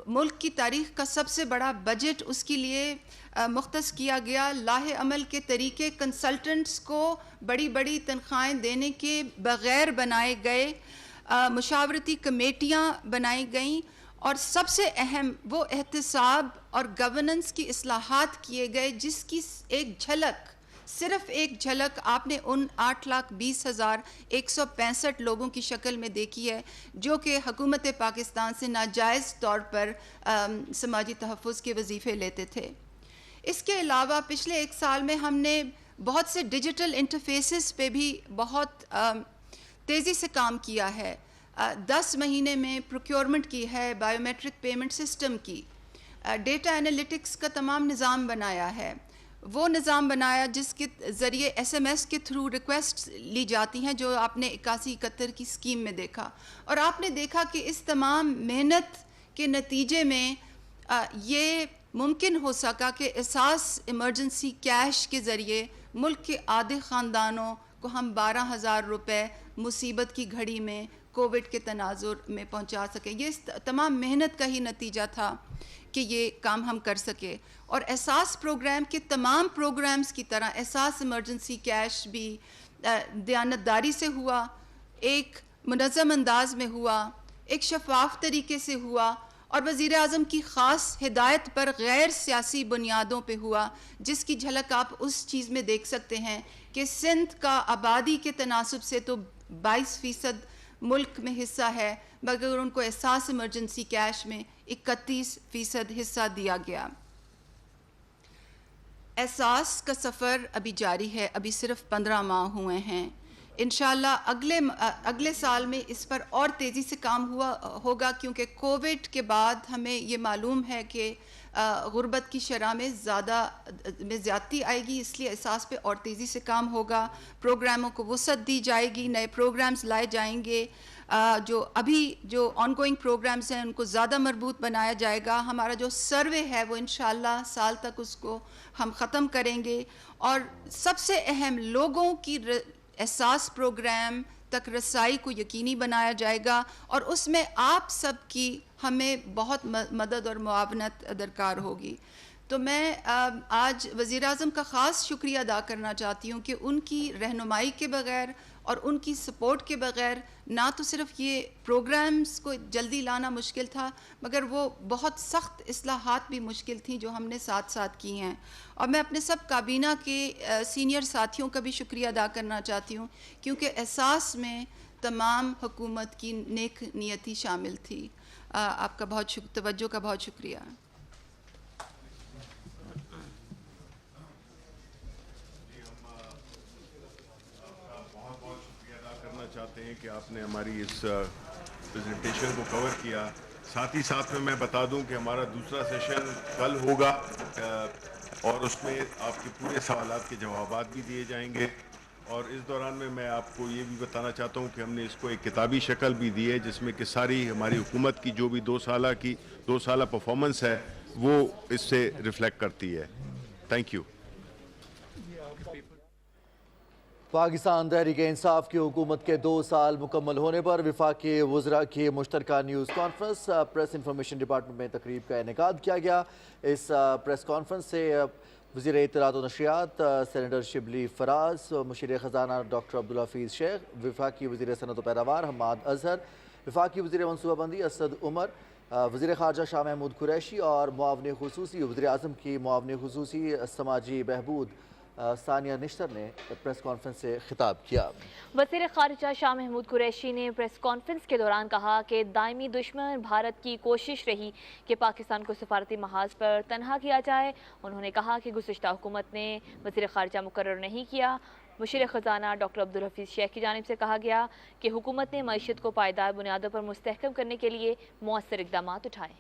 ملک کی تاریخ کا سب سے بڑا بجٹ اس کے لیے مختص کیا گیا. لاہ عمل کے طریقے کنسلٹنٹس کو بڑی بڑی تنخواہیں دینے کے بغیر بنائے گئے. مشاورتی کمیٹیاں بنائی گئیں، اور سب سے اہم وہ احتساب اور گورننس کی اصلاحات کیے گئے، جس کی ایک جھلک، صرف ایک جھلک آپ نے ان 8,20,165 لوگوں کی شکل میں دیکھی ہے جو کہ حکومت پاکستان سے ناجائز طور پر سماجی تحفظ کے وظیفے لیتے تھے. اس کے علاوہ پچھلے 1 سال میں ہم نے بہت سے ڈیجیٹل انٹرفیسز پہ بھی بہت تیزی سے کام کیا ہے. 10 مہینے میں پروکیورمنٹ کی ہے، بائیو میٹرک پیمنٹ سسٹم کی، ڈیٹا انالیٹکس کا تمام نظام بنایا ہے. وہ نظام بنایا جس کے ذریعے SMS کے تھرو ریکویسٹ لی جاتی ہیں، جو آپ نے 81-71 کی اسکیم میں دیکھا. اور آپ نے دیکھا کہ اس تمام محنت کے نتیجے میں یہ ممکن ہو سکا کہ احساس ایمرجنسی کیش کے ذریعے ملک کے آدھے خاندانوں کو ہم 12,000 روپے مصیبت کی گھڑی میں کووڈ کے تناظر میں پہنچا سکیں. یہ اس تمام محنت کا ہی نتیجہ تھا کہ یہ کام ہم کر سکے. اور احساس پروگرام کے تمام پروگرامز کی طرح احساس ایمرجنسی کیش بھی دیانتداری سے ہوا، ایک منظم انداز میں ہوا، ایک شفاف طریقے سے ہوا، اور وزیر اعظم کی خاص ہدایت پر غیر سیاسی بنیادوں پہ ہوا، جس کی جھلک آپ اس چیز میں دیکھ سکتے ہیں کہ سندھ کا آبادی کے تناسب سے تو 22% ملک میں حصہ ہے، مگر ان کو احساس ایمرجنسی کیش میں 31% حصہ دیا گیا۔ احساس کا سفر ابھی جاری ہے، ابھی صرف 15 ماہ ہوئے ہیں۔ انشاءاللہ اگلے سال میں اس پر اور تیزی سے کام ہوگا، کیونکہ کووڈ کے بعد ہمیں یہ معلوم ہے کہ غربت کی شرح میں زیادتی آئے گی، اس لیے احساس پہ اور تیزی سے کام ہوگا، پروگراموں کو وسعت دی جائے گی، نئے پروگرامز لائے جائیں گے، جو آن گوئنگ پروگرامز ہیں ان کو زیادہ مربوط بنایا جائے گا۔ ہمارا جو سروے ہے وہ انشاءاللہ سال تک اس کو ہم ختم کریں گے، اور سب سے اہم لوگوں کی احساس پروگرام تک رسائی کو یقینی بنایا جائے گا، اور اس میں آپ سب کی ہمیں بہت مدد اور معاونت درکار ہوگی۔ تو میں آج وزیر اعظم کا خاص شکریہ ادا کرنا چاہتی ہوں کہ ان کی رہنمائی کے بغیر اور ان کی سپورٹ کے بغیر نہ تو صرف یہ پروگرامز کو جلدی لانا مشکل تھا، مگر وہ بہت سخت اصلاحات بھی مشکل تھیں جو ہم نے ساتھ ساتھ کی ہیں۔ اور میں اپنے سب کابینہ کے سینئر ساتھیوں کا بھی شکریہ ادا کرنا چاہتی ہوں، کیونکہ احساس میں تمام حکومت کی نیک نیتی شامل تھی۔ آپ کا توجہ کا بہت شکریہ۔ چاہتے ہیں کہ آپ نے ہماری اس پریزنٹیشن کو کور کیا۔ ساتھ ہی ساتھ میں بتا دوں کہ ہمارا دوسرا سیشن کل ہوگا، اور اس میں آپ کے پورے سوالات کے جوابات بھی دیے جائیں گے، اور اس دوران میں آپ کو یہ بھی بتانا چاہتا ہوں کہ ہم نے اس کو ایک کتابی شکل بھی دی ہے، جس میں کہ ساری ہماری حکومت کی جو بھی 2 سالہ پرفارمنس ہے وہ اس سے ریفلیکٹ کرتی ہے۔ Thank you. پاکستان تحریک انصاف کی حکومت کے 2 سال مکمل ہونے پر وفاقی وزراء کی مشترکہ news conference press information department میں تقریب کا انعقاد کیا گیا۔ اس پریس کانفرنس سے وزیر اطلاعات و نشریات سینیٹر شبلی فراز، مشیر خزانہ ڈاکٹر عبدالحفیظ شیخ، وفاقی وزیر صنعت و پیداوار حماد اظہر، وفاقی وزیر منصوبہ بندی اسد عمر، وزیر خارجہ شاہ محمود قریشی اور معاون خصوصی وزیر اعظم کی معاون خصوصی سماجی بہبود ثانیہ نشتر نے پریس کانفرنس سے خطاب کیا۔ وزیر خارجہ شاہ محمود قریشی نے پریس کانفرنس کے دوران کہا کہ دائمی دشمن بھارت کی کوشش رہی کہ پاکستان کو سفارتی محاذ پر تنہا کیا جائے۔ انہوں نے کہا کہ گزشتہ حکومت نے وزیر خارجہ مقرر نہیں کیا۔ مشیر خزانہ ڈاکٹر عبدالحفیظ شیخ کی جانب سے کہا گیا کہ حکومت نے معیشت کو پائیدار بنیادوں پر مستحکم کرنے کے لیے مؤثر اقدامات اٹھائے۔